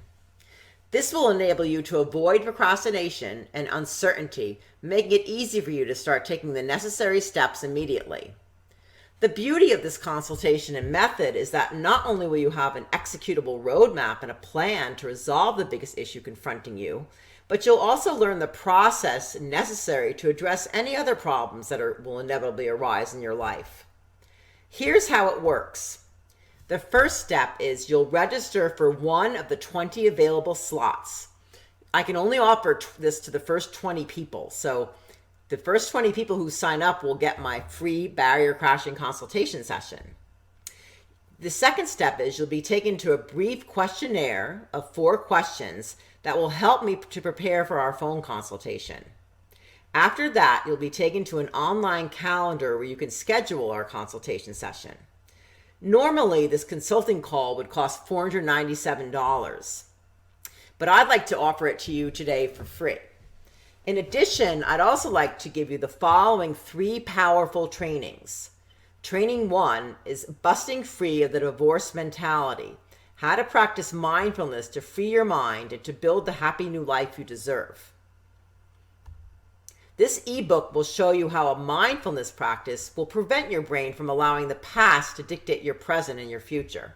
This will enable you to avoid procrastination and uncertainty, making it easy for you to start taking the necessary steps immediately. The beauty of this consultation and method is that not only will you have an executable roadmap and a plan to resolve the biggest issue confronting you, but you'll also learn the process necessary to address any other problems that will inevitably arise in your life. Here's how it works. The first step is you'll register for one of the 20 available slots. I can only offer this to the first 20 people, so The first 20 people who sign up will get my free barrier crashing consultation session. The second step is you'll be taken to a brief questionnaire of 4 questions that will help me to prepare for our phone consultation. After that, you'll be taken to an online calendar where you can schedule our consultation session. Normally, this consulting call would cost $497, but I'd like to offer it to you today for free. In addition, I'd also like to give you the following 3 powerful trainings. Training 1 is busting free of the divorce mentality, how to practice mindfulness to free your mind and to build the happy new life you deserve. This ebook will show you how a mindfulness practice will prevent your brain from allowing the past to dictate your present and your future.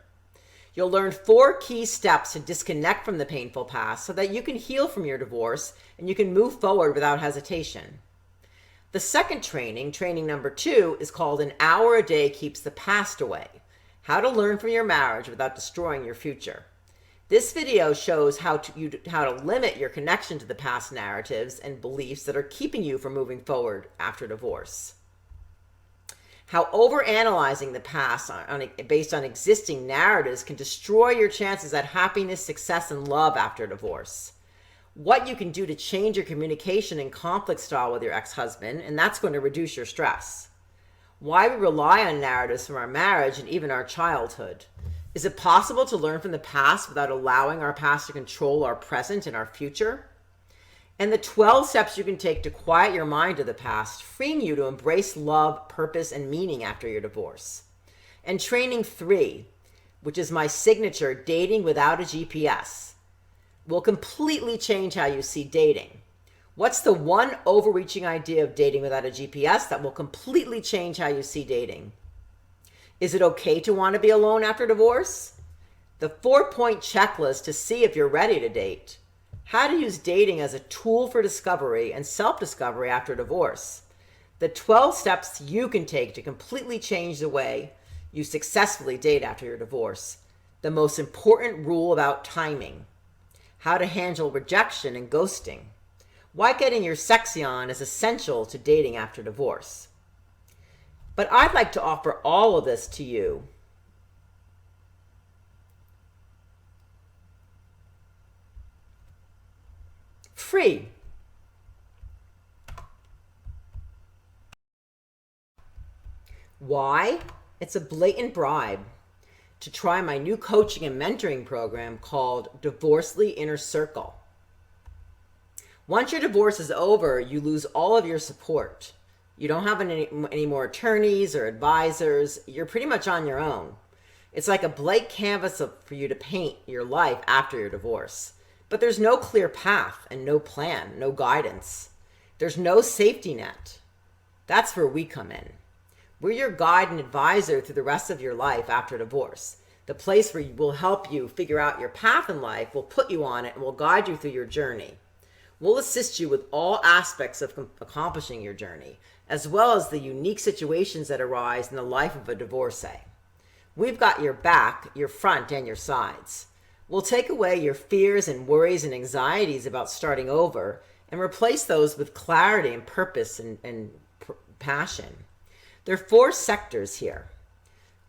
You'll learn 4 key steps to disconnect from the painful past so that you can heal from your divorce and you can move forward without hesitation. The second training, training number 2, is called An Hour a Day Keeps the Past Away, how to learn from your marriage without destroying your future. This video shows how to limit your connection to the past narratives and beliefs that are keeping you from moving forward after divorce. How overanalyzing the past based on existing narratives can destroy your chances at happiness, success, and love after divorce. What you can do to change your communication and conflict style with your ex-husband, and that's going to reduce your stress. Why we rely on narratives from our marriage and even our childhood. Is it possible to learn from the past without allowing our past to control our present and our future? And the 12 steps you can take to quiet your mind to the past, freeing you to embrace love, purpose, and meaning after your divorce. And training 3, which is my signature, Dating Without a GPS, will completely change how you see dating. What's the one overreaching idea of dating without a GPS that will completely change how you see dating? Is it okay to want to be alone after divorce? The 4-point checklist to see if you're ready to date. How to use dating as a tool for discovery and self-discovery after divorce. The 12 steps you can take to completely change the way you successfully date after your divorce. The most important rule about timing. How to handle rejection and ghosting. Why getting your sexy on is essential to dating after divorce. But I'd like to offer all of this to you free. Why? It's a blatant bribe to try my new coaching and mentoring program called Divorce.ly Inner Circle. Once your divorce is over, you lose all of your support. You don't have any more attorneys or advisors. You're pretty much on your own. It's like a blank canvas for you to paint your life after your divorce. But there's no clear path and no plan, no guidance. There's no safety net. That's where we come in. We're your guide and advisor through the rest of your life after divorce. The place where we'll help you figure out your path in life, we'll put you on it, and we'll guide you through your journey. We'll assist you with all aspects of accomplishing your journey, as well as the unique situations that arise in the life of a divorcee. We've got your back, your front, and your sides. We'll take away your fears and worries and anxieties about starting over and replace those with clarity and purpose and passion. There are 4 sectors here.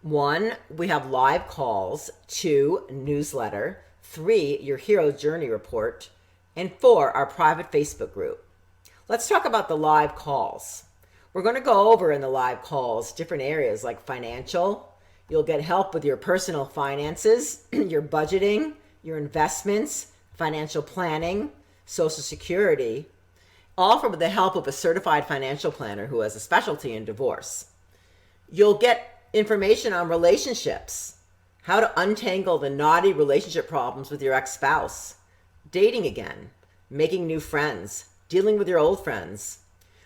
1, we have live calls. 2, newsletter. 3, your hero journey report. And 4, our private Facebook group. Let's talk about the live calls. We're going to go over in the live calls different areas like financial. You'll get help with your personal finances, your budgeting, your investments, financial planning, Social Security, all with the help of a certified financial planner who has a specialty in divorce. You'll get information on relationships, how to untangle the knotty relationship problems with your ex-spouse, dating again, making new friends, dealing with your old friends.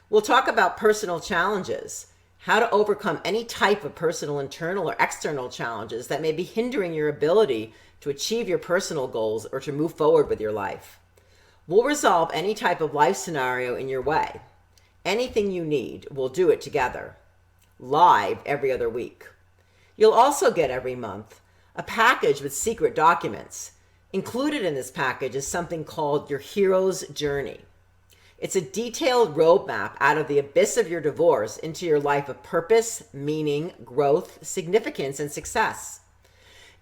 We'll talk about personal challenges, how to overcome any type of personal internal or external challenges that may be hindering your ability to achieve your personal goals or to move forward with your life. We'll resolve any type of life scenario in your way. Anything you need, we'll do it together. Live every other week. You'll also get every month a package with secret documents. Included in this package is something called your hero's journey. It's a detailed roadmap out of the abyss of your divorce into your life of purpose, meaning, growth, significance, and success.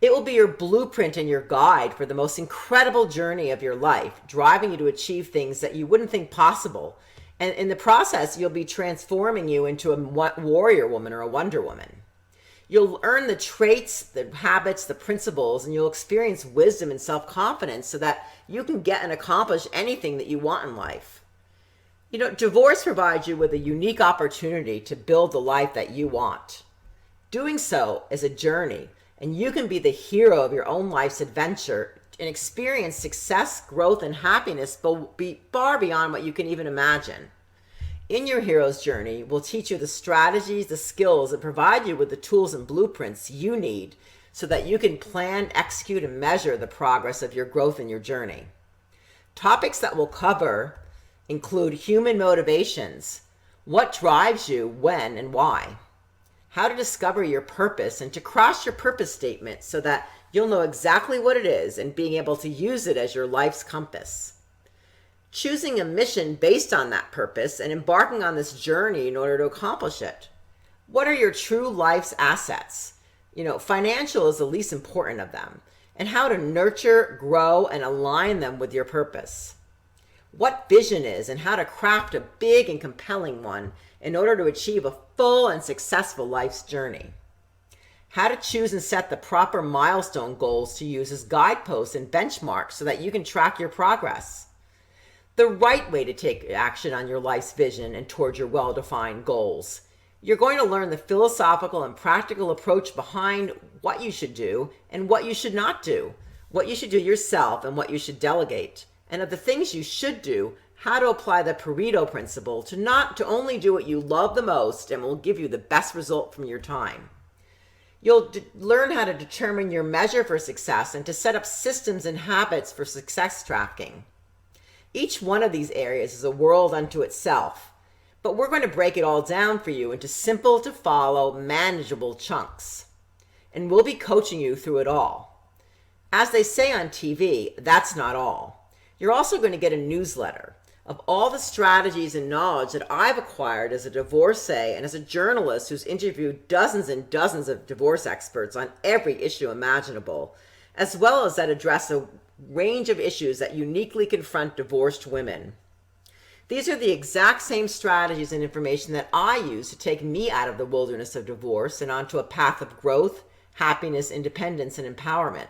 It will be your blueprint and your guide for the most incredible journey of your life, driving you to achieve things that you wouldn't think possible. And in the process, you'll be transforming you into a warrior woman or a Wonder Woman. You'll earn the traits, the habits, the principles, and you'll experience wisdom and self-confidence so that you can get and accomplish anything that you want in life. Divorce provides you with a unique opportunity to build the life that you want. Doing so is a journey, and you can be the hero of your own life's adventure and experience success, growth, and happiness far beyond what you can even imagine. In your hero's journey, we'll teach you the strategies, the skills, and provide you with the tools and blueprints you need so that you can plan, execute, and measure the progress of your growth in your journey. Topics that we'll cover include human motivations, what drives you, when, and why, how to discover your purpose and to cross your purpose statement so that you'll know exactly what it is and being able to use it as your life's compass. Choosing a mission based on that purpose and embarking on this journey in order to accomplish it. What are your true life's assets? Financial is the least important of them, and how to nurture, grow, and align them with your purpose. What vision is and how to craft a big and compelling one in order to achieve a full and successful life's journey. How to choose and set the proper milestone goals to use as guideposts and benchmarks so that you can track your progress. The right way to take action on your life's vision and towards your well-defined goals. You're going to learn the philosophical and practical approach behind what you should do and what you should not do, what you should do yourself and what you should delegate. And of the things you should do, how to apply the Pareto principle to only do what you love the most and will give you the best result from your time. You'll learn how to determine your measure for success and to set up systems and habits for success tracking. Each one of these areas is a world unto itself, but we're going to break it all down for you into simple to follow, manageable chunks. And we'll be coaching you through it all. As they say on TV, that's not all. You're also going to get a newsletter of all the strategies and knowledge that I've acquired as a divorcee and as a journalist who's interviewed dozens and dozens of divorce experts on every issue imaginable, as well as that address a range of issues that uniquely confront divorced women. These are the exact same strategies and information that I use to take me out of the wilderness of divorce and onto a path of growth, happiness, independence, and empowerment.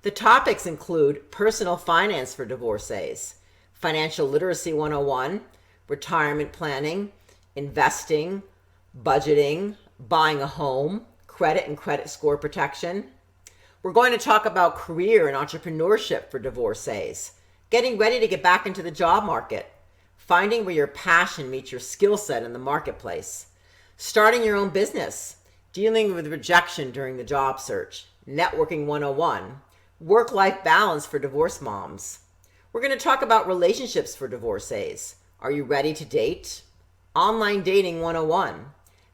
The topics include personal finance for divorcees, financial literacy 101, retirement planning, investing, budgeting, buying a home, credit and credit score protection. We're going to talk about career and entrepreneurship for divorcees, getting ready to get back into the job market, finding where your passion meets your skill set in the marketplace, starting your own business, dealing with rejection during the job search, networking 101, work-life balance for divorce moms. We're going to talk about relationships for divorcees. Are you ready to date? Online dating 101,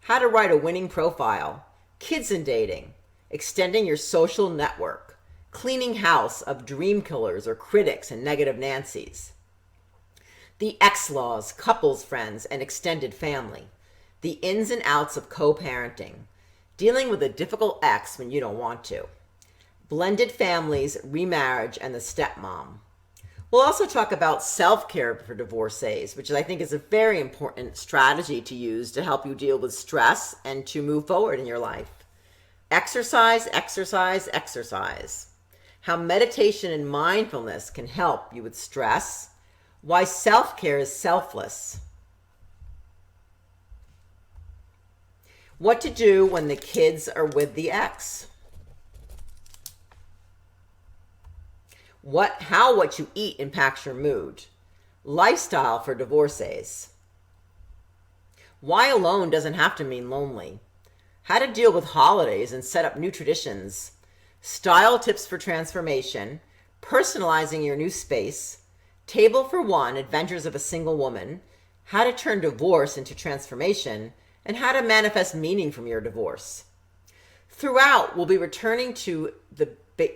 how to write a winning profile, kids and dating, extending your social network, cleaning house of dream killers or critics and negative Nancys, the ex-laws, couples, friends, and extended family, the ins and outs of co-parenting, dealing with a difficult ex when you don't want to, blended families, remarriage, and the stepmom. We'll also talk about self-care for divorcees, which I think is a very important strategy to use to help you deal with stress and to move forward in your life. Exercise, exercise, exercise. How meditation and mindfulness can help you with stress. Why self-care is selfless. What to do when the kids are with the ex. How what you eat impacts your mood. Lifestyle for divorcees. Why alone doesn't have to mean lonely. How to deal with holidays and set up new traditions. Style tips for transformation. Personalizing your new space. Table for one, adventures of a single woman. How to turn divorce into transformation. And how to manifest meaning from your divorce. Throughout, we'll be returning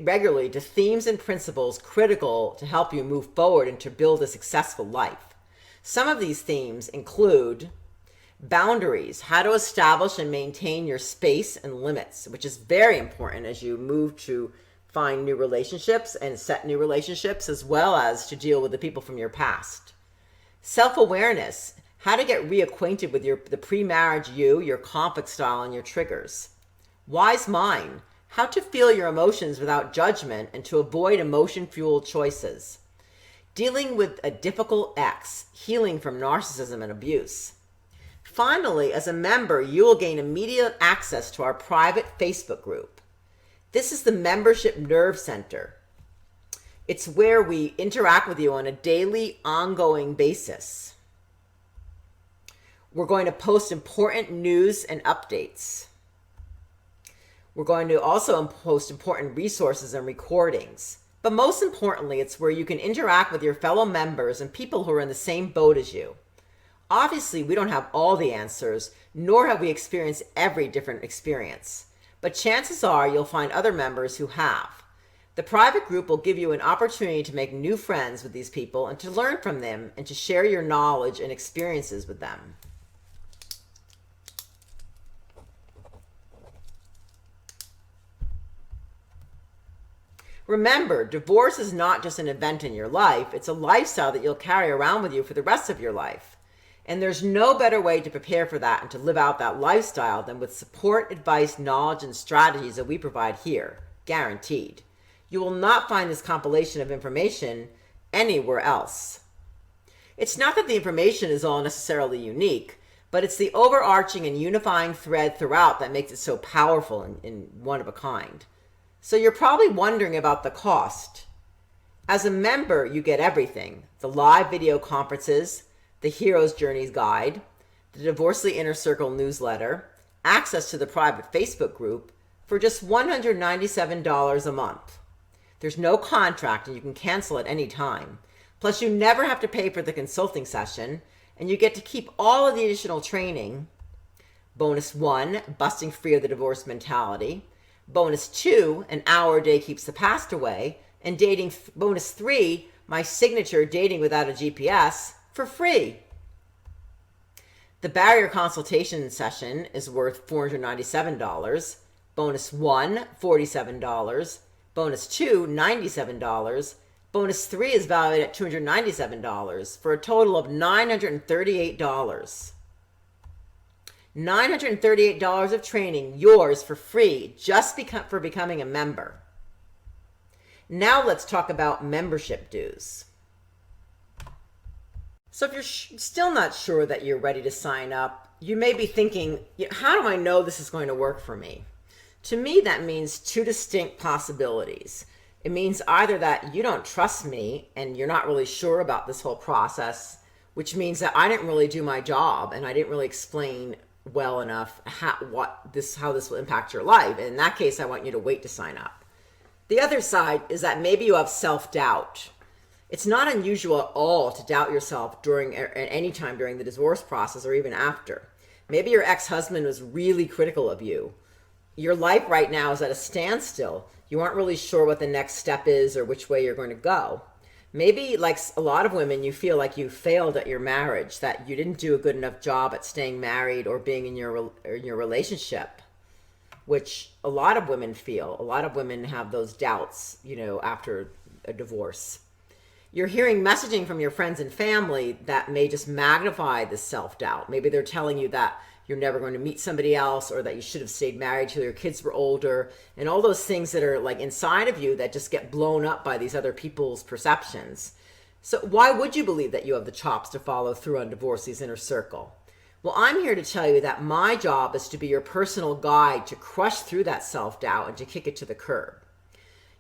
regularly to themes and principles critical to help you move forward and to build a successful life. Some of these themes include boundaries, how to establish and maintain your space and limits, which is very important as you move to find new relationships and set new relationships, as well as to deal with the people from your past. Self-awareness, how to get reacquainted with the pre-marriage you, your conflict style, and your triggers. Wise mind, how to feel your emotions without judgment and to avoid emotion-fueled choices. Dealing with a difficult ex, healing from narcissism and abuse. Finally, as a member, you will gain immediate access to our private Facebook group. This is the Membership Nerve Center. It's where we interact with you on a daily, ongoing basis. We're going to post important news and updates. We're going to also post important resources and recordings. But most importantly, it's where you can interact with your fellow members and people who are in the same boat as you. Obviously, we don't have all the answers, nor have we experienced every different experience. But chances are you'll find other members who have. The private group will give you an opportunity to make new friends with these people and to learn from them and to share your knowledge and experiences with them. Remember, divorce is not just an event in your life, it's a lifestyle that you'll carry around with you for the rest of your life. And there's no better way to prepare for that and to live out that lifestyle than with support, advice, knowledge, and strategies that we provide here, guaranteed. You will not find this compilation of information anywhere else. It's not that the information is all necessarily unique, but it's the overarching and unifying thread throughout that makes it so powerful and one of a kind. So you're probably wondering about the cost. As a member, you get everything: the live video conferences, the Hero's Journeys Guide, the Divorce.ly Inner Circle newsletter, access to the private Facebook group for just $197 a month. There's no contract and you can cancel at any time. Plus, you never have to pay for the consulting session, and you get to keep all of the additional training. Bonus 1, busting free of the divorce mentality. Bonus 2, an hour a day keeps the past away. And bonus 3, my signature dating without a GPS, for free. The barrier consultation session is worth $497. Bonus 1, $47. Bonus 2, $97. Bonus 3 is valued at $297 for a total of $938. $938 of training, yours for free, just for becoming a member. Now let's talk about membership dues. So if you're still not sure that you're ready to sign up, you may be thinking, how do I know this is going to work for me? To me, that means two distinct possibilities. It means either that you don't trust me and you're not really sure about this whole process, which means that I didn't really do my job and I didn't really explain well enough how this will impact your life. And in that case, I want you to wait to sign up. The other side is that maybe you have self-doubt. It's not unusual at all to doubt yourself at any time during the divorce process or even after. Maybe your ex-husband was really critical of you. Your life right now is at a standstill. You aren't really sure what the next step is or which way you're going to go. Maybe, like a lot of women, you feel like you failed at your marriage, that you didn't do a good enough job at staying married or being in your relationship, which a lot of women feel. A lot of women have those doubts, after a divorce. You're hearing messaging from your friends and family that may just magnify this self-doubt. Maybe they're telling you that you're never going to meet somebody else, or that you should have stayed married till your kids were older, and all those things that are like inside of you that just get blown up by these other people's perceptions. So why would you believe that you have the chops to follow through on Divorce.ly's inner circle? Well, I'm here to tell you that my job is to be your personal guide to crush through that self-doubt and to kick it to the curb.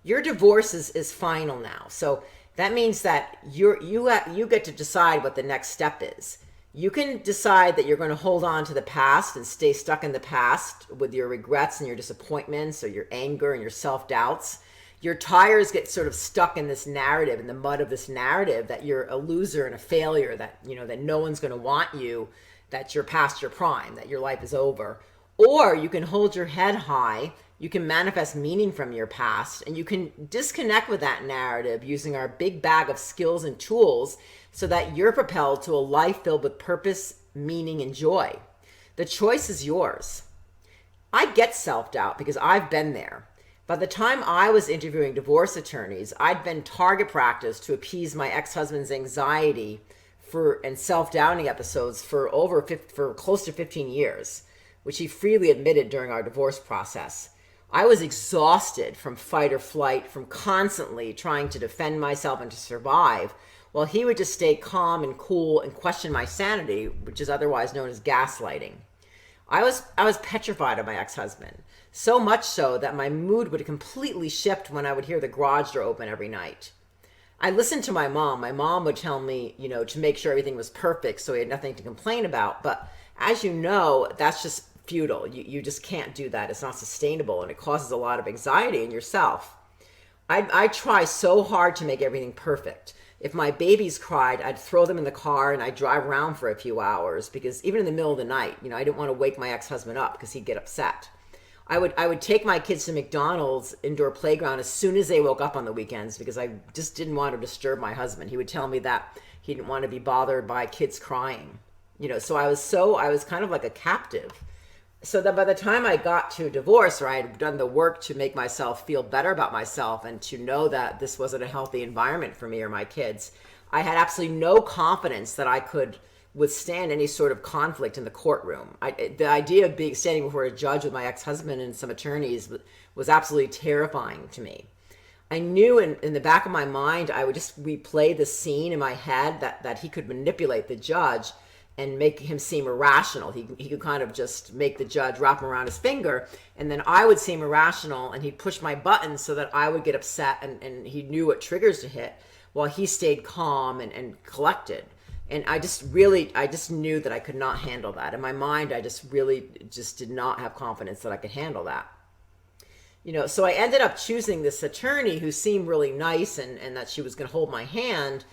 Your divorce is final now. So that means that you get to decide what the next step is. You can decide that you're going to hold on to the past and stay stuck in the past with your regrets and your disappointments or your anger and your self-doubts. Your tires get sort of stuck in this narrative, in the mud of this narrative, that you're a loser and a failure, that that no one's going to want you, that you're past your prime, that your life is over. Or you can hold your head high You can manifest meaning from your past, and you can disconnect with that narrative using our big bag of skills and tools so that you're propelled to a life filled with purpose, meaning, and joy. The choice is yours. I get self-doubt because I've been there. By the time I was interviewing divorce attorneys, I'd been target practice to appease my ex-husband's anxiety and self-doubting episodes for close to 15 years, which he freely admitted during our divorce process. I was exhausted from fight or flight, from constantly trying to defend myself and to survive, while he would just stay calm and cool and question my sanity, which is otherwise known as gaslighting. I was petrified of my ex-husband, so much so that my mood would completely shift when I would hear the garage door open every night. I listened to my mom. My mom would tell me, to make sure everything was perfect so he had nothing to complain about. But as you know, that's just futile. You just can't do that. It's not sustainable, and it causes a lot of anxiety in yourself. I try so hard to make everything perfect. If my babies cried, I'd throw them in the car and I'd drive around for a few hours, because even in the middle of the night, I didn't want to wake my ex-husband up because he'd get upset. I would take my kids to McDonald's indoor playground as soon as they woke up on the weekends, because I just didn't want to disturb my husband. He would tell me that he didn't want to be bothered by kids crying. So I was kind of like a captive. So that by the time I got to divorce, or I had done the work to make myself feel better about myself and to know that this wasn't a healthy environment for me or my kids, I had absolutely no confidence that I could withstand any sort of conflict in the courtroom. The idea of standing before a judge with my ex-husband and some attorneys was absolutely terrifying to me. I knew in the back of my mind, I would just replay the scene in my head that he could manipulate the judge and make him seem irrational. He could kind of just make the judge wrap him around his finger, and then I would seem irrational, and he'd push my buttons so that I would get upset, and he knew what triggers to hit, while he stayed calm and collected. And I just knew that I could not handle that. In my mind, I just did not have confidence that I could handle that. So I ended up choosing this attorney who seemed really nice and that she was going to hold my hand.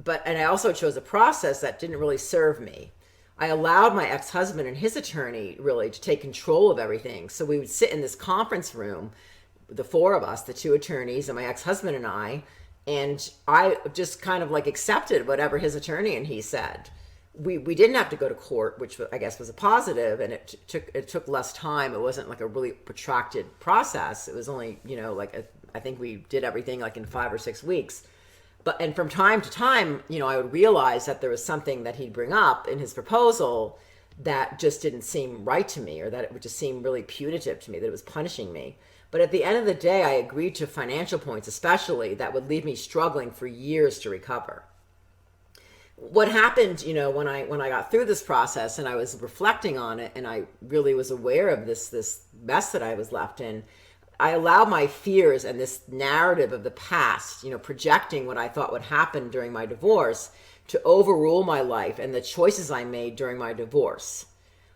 And I also chose a process that didn't really serve me. I allowed my ex-husband and his attorney really to take control of everything. So we would sit in this conference room, the four of us, the two attorneys and my ex-husband and I just kind of like accepted whatever his attorney and he said. We didn't have to go to court, which I guess was a positive, and it took less time. It wasn't like a really protracted process. It was only, I think we did everything like in 5 or 6 weeks. And from time to time, I would realize that there was something that he'd bring up in his proposal that just didn't seem right to me, or that it would just seem really punitive to me, that it was punishing me. But at the end of the day, I agreed to financial points, especially, that would leave me struggling for years to recover. What happened, when I got through this process and I was reflecting on it, and I really was aware of this mess that I was left in, I allowed my fears and this narrative of the past, projecting what I thought would happen during my divorce, to overrule my life and the choices I made during my divorce.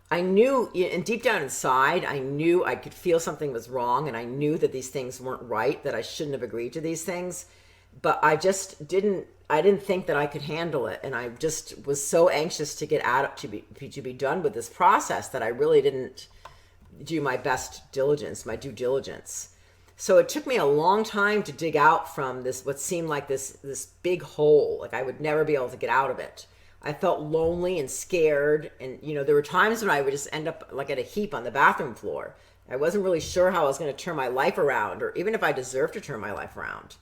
I knew, and deep down inside, I knew I could feel something was wrong, and I knew that these things weren't right, that I shouldn't have agreed to these things, but I didn't think that I could handle it, and I just was so anxious to get out, to be done with this process, that I really didn't do my best diligence, my due diligence. So it took me a long time to dig out from this, what seemed like this big hole. Like I would never be able to get out of it. I felt lonely and scared. And, there were times when I would just end up like at a heap on the bathroom floor. I wasn't really sure how I was going to turn my life around, or even if I deserved to turn my life around.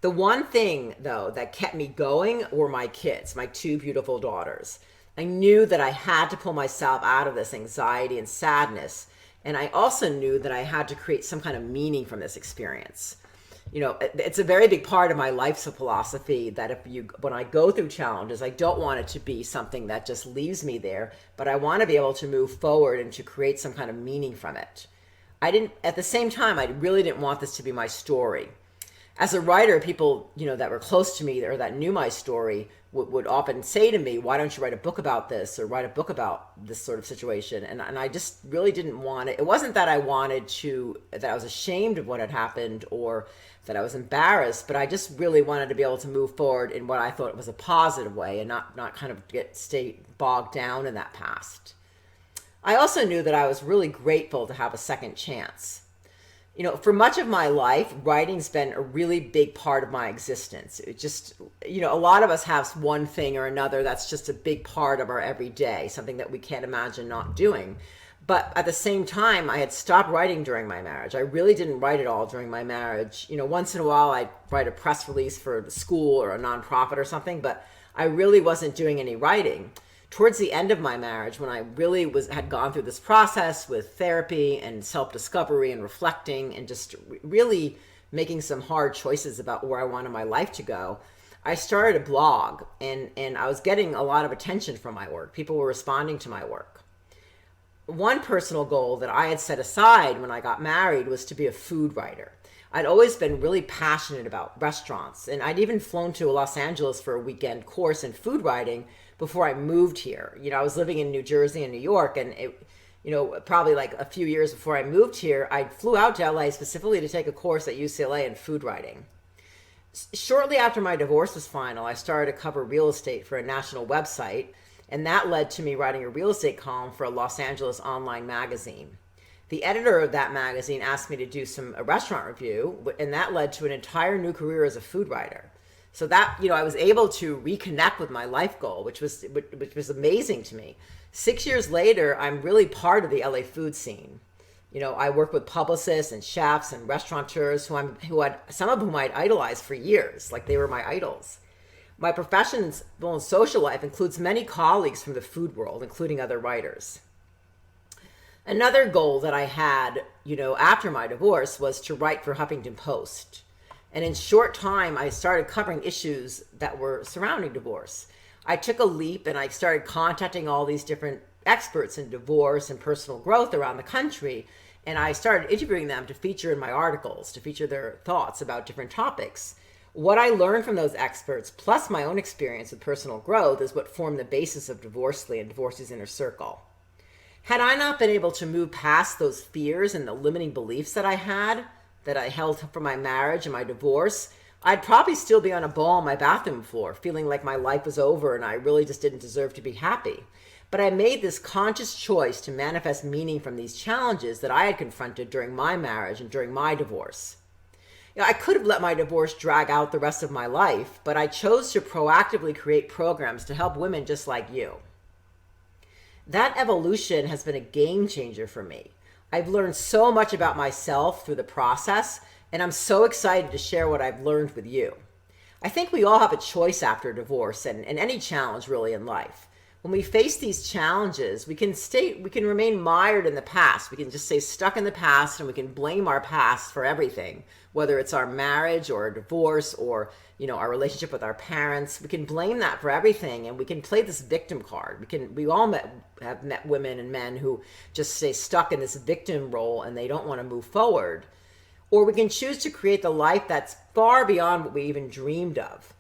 The one thing, though, that kept me going were my kids, my two beautiful daughters. I knew that I had to pull myself out of this anxiety and sadness. And I also knew that I had to create some kind of meaning from this experience. It's a very big part of my life's philosophy that when I go through challenges, I don't want it to be something that just leaves me there, but I want to be able to move forward and to create some kind of meaning from it. At the same time, I really didn't want this to be my story. As a writer, people, that were close to me or that knew my story would often say to me, why don't you write a book about this, or write a book about this sort of situation? And I just really didn't want it. It wasn't that I that I was ashamed of what had happened or that I was embarrassed, but I just really wanted to be able to move forward in what I thought was a positive way, and not kind of stay bogged down in that past. I also knew that I was really grateful to have a second chance. For much of my life, writing's been a really big part of my existence. It just, a lot of us have one thing or another that's just a big part of our everyday, something that we can't imagine not doing. But at the same time, I had stopped writing during my marriage. I really didn't write at all during my marriage. Once in a while, I'd write a press release for the school or a nonprofit or something, but I really wasn't doing any writing. Towards the end of my marriage, when I really had gone through this process with therapy and self-discovery and reflecting and just really making some hard choices about where I wanted my life to go, I started a blog, and I was getting a lot of attention from my work. People were responding to my work. One personal goal that I had set aside when I got married was to be a food writer. I'd always been really passionate about restaurants, and I'd even flown to Los Angeles for a weekend course in food writing before I moved here. I was living in New Jersey and New York, and probably like a few years before I moved here, I flew out to LA specifically to take a course at UCLA in food writing. Shortly after my divorce was final, I started to cover real estate for a national website, and that led to me writing a real estate column for a Los Angeles online magazine. The editor of that magazine asked me to do a restaurant review, and that led to an entire new career as a food writer. So that, I was able to reconnect with my life goal, which was amazing to me. 6 years later, I'm really part of the LA food scene. I work with publicists and chefs and restaurateurs some of whom I'd idolized for years, like they were my idols. My professional and social life includes many colleagues from the food world, including other writers. Another goal that I had, after my divorce was to write for Huffington Post. And in short time, I started covering issues that were surrounding divorce. I took a leap and I started contacting all these different experts in divorce and personal growth around the country. And I started interviewing them to feature in my articles, to feature their thoughts about different topics. What I learned from those experts, plus my own experience with personal growth, is what formed the basis of Divorce.ly and Divorce's Inner Circle. Had I not been able to move past those fears and the limiting beliefs that I held for my marriage and my divorce, I'd probably still be on a ball on my bathroom floor, feeling like my life was over and I really just didn't deserve to be happy. But I made this conscious choice to manifest meaning from these challenges that I had confronted during my marriage and during my divorce. I could have let my divorce drag out the rest of my life, but I chose to proactively create programs to help women just like you. That evolution has been a game changer for me. I've learned so much about myself through the process, and I'm so excited to share what I've learned with you. I think we all have a choice after divorce and any challenge really in life. When we face these challenges, we can remain mired in the past. We can just stay stuck in the past, and we can blame our past for everything, whether it's our marriage or a divorce or our relationship with our parents. We can blame that for everything, and we can play this victim card. We all have met women and men who just stay stuck in this victim role and they don't want to move forward. Or we can choose to create the life that's far beyond what we even dreamed of.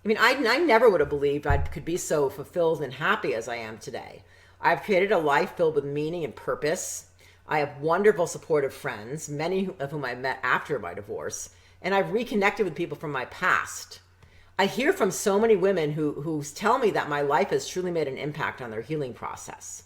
I never would have believed I could be so fulfilled and happy as I am today. I've created a life filled with meaning and purpose. I have wonderful supportive friends, many of whom I met after my divorce, and I've reconnected with people from my past. I hear from so many women who tell me that my life has truly made an impact on their healing process.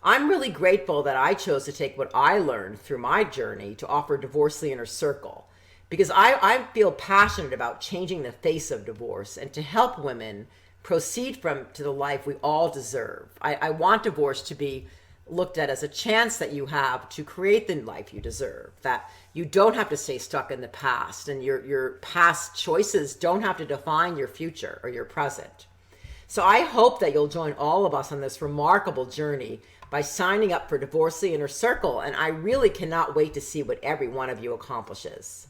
I'm really grateful that I chose to take what I learned through my journey to offer Divorce.ly Inner Circle, because I feel passionate about changing the face of divorce and to help women proceed to the life we all deserve. I want divorce to be looked at as a chance that you have to create the life you deserve, that you don't have to stay stuck in the past, and your past choices don't have to define your future or your present. So I hope that you'll join all of us on this remarkable journey by signing up for Divorce.ly Inner Circle, and I really cannot wait to see what every one of you accomplishes.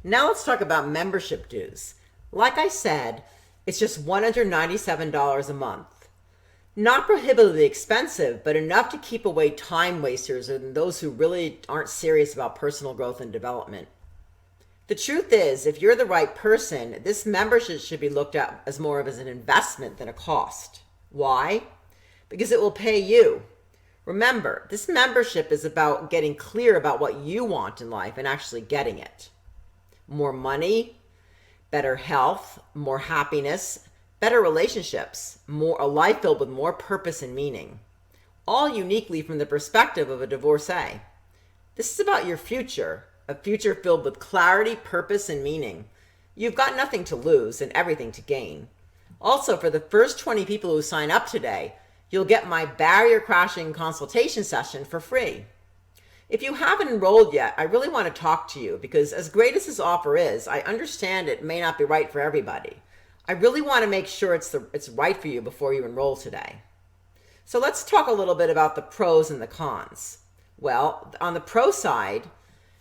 Now let's talk about membership dues. Like I said, it's just $197 a month. Not prohibitively expensive, but enough to keep away time wasters and those who really aren't serious about personal growth and development. The truth is, if you're the right person, this membership should be looked at as more of an investment than a cost. Why? Because it will pay you. Remember, this membership is about getting clear about what you want in life and actually getting it. More money, better health, more happiness, better relationships, a life filled with more purpose and meaning, all uniquely from the perspective of a divorcee. This is about your future, a future filled with clarity, purpose, and meaning. You've got nothing to lose and everything to gain. Also, for the first 20 people who sign up today, you'll get my barrier crashing consultation session for free. If you haven't enrolled yet, I really want to talk to you because as great as this offer is, I understand it may not be right for everybody. I really want to make sure it's right for you before you enroll today. So let's talk a little bit about the pros and the cons. Well, on the pro side,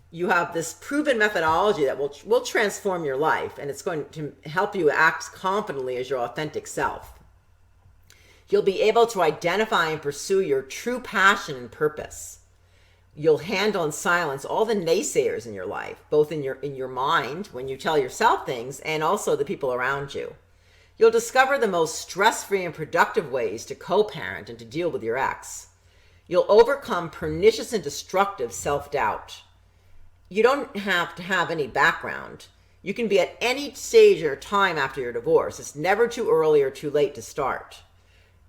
you have this proven methodology that will transform your life, and it's going to help you act confidently as your authentic self. You'll be able to identify and pursue your true passion and purpose. You'll handle and silence all the naysayers in your life, both in your mind when you tell yourself things and also the people around you. You'll discover the most stress-free and productive ways to co-parent and to deal with your ex. You'll overcome pernicious and destructive self-doubt. You don't have to have any background. You can be at any stage or time after your divorce. It's never too early or too late to start.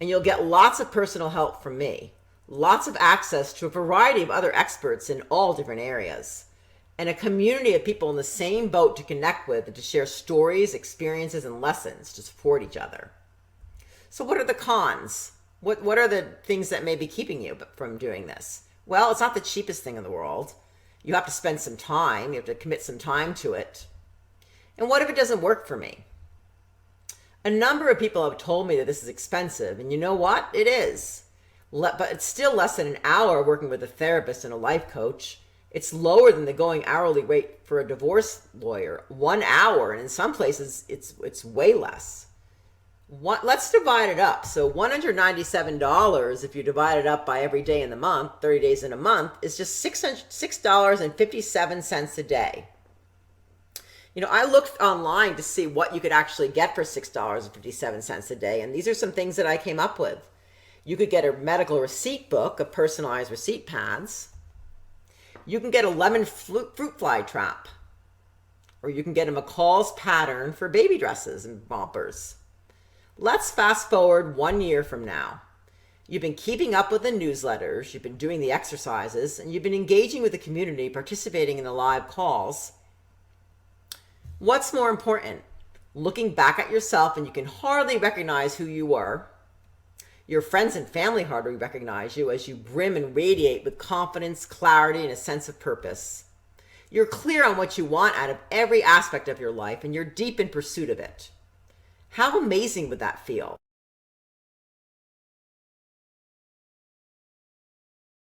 And you'll get lots of personal help from me, lots of access to a variety of other experts in all different areas, and a community of people in the same boat to connect with and to share stories, experiences, and lessons to support each other. So what are the cons? What are the things that may be keeping you from doing this? Well, it's not the cheapest thing in the world. You have to spend some time. You have to commit some time to it. And what if it doesn't work for me? A number of people have told me that this is expensive, and you know what? It is. But it's still less than an hour working with a therapist and a life coach. It's lower than the going hourly rate for a divorce lawyer. 1 hour, and in some places, it's way less. Let's divide it up. So $197, if you divide it up by every day in the month, 30 days in a month, is just $6.57 a day. You know, I looked online to see what you could actually get for $6.57 a day, and these are some things that I came up with. You could get a medical receipt book of personalized receipt pads. You can get a lemon fruit fly trap, or you can get a McCall's pattern for baby dresses and bumpers. Let's fast forward 1 year from now. You've been keeping up with the newsletters, you've been doing the exercises, and you've been engaging with the community, participating in the live calls. What's more important? Looking back at yourself and you can hardly recognize who you were. Your friends and family hardly recognize you as you brim and radiate with confidence, clarity, and a sense of purpose. You're clear on what you want out of every aspect of your life, and you're deep in pursuit of it. How amazing would that feel?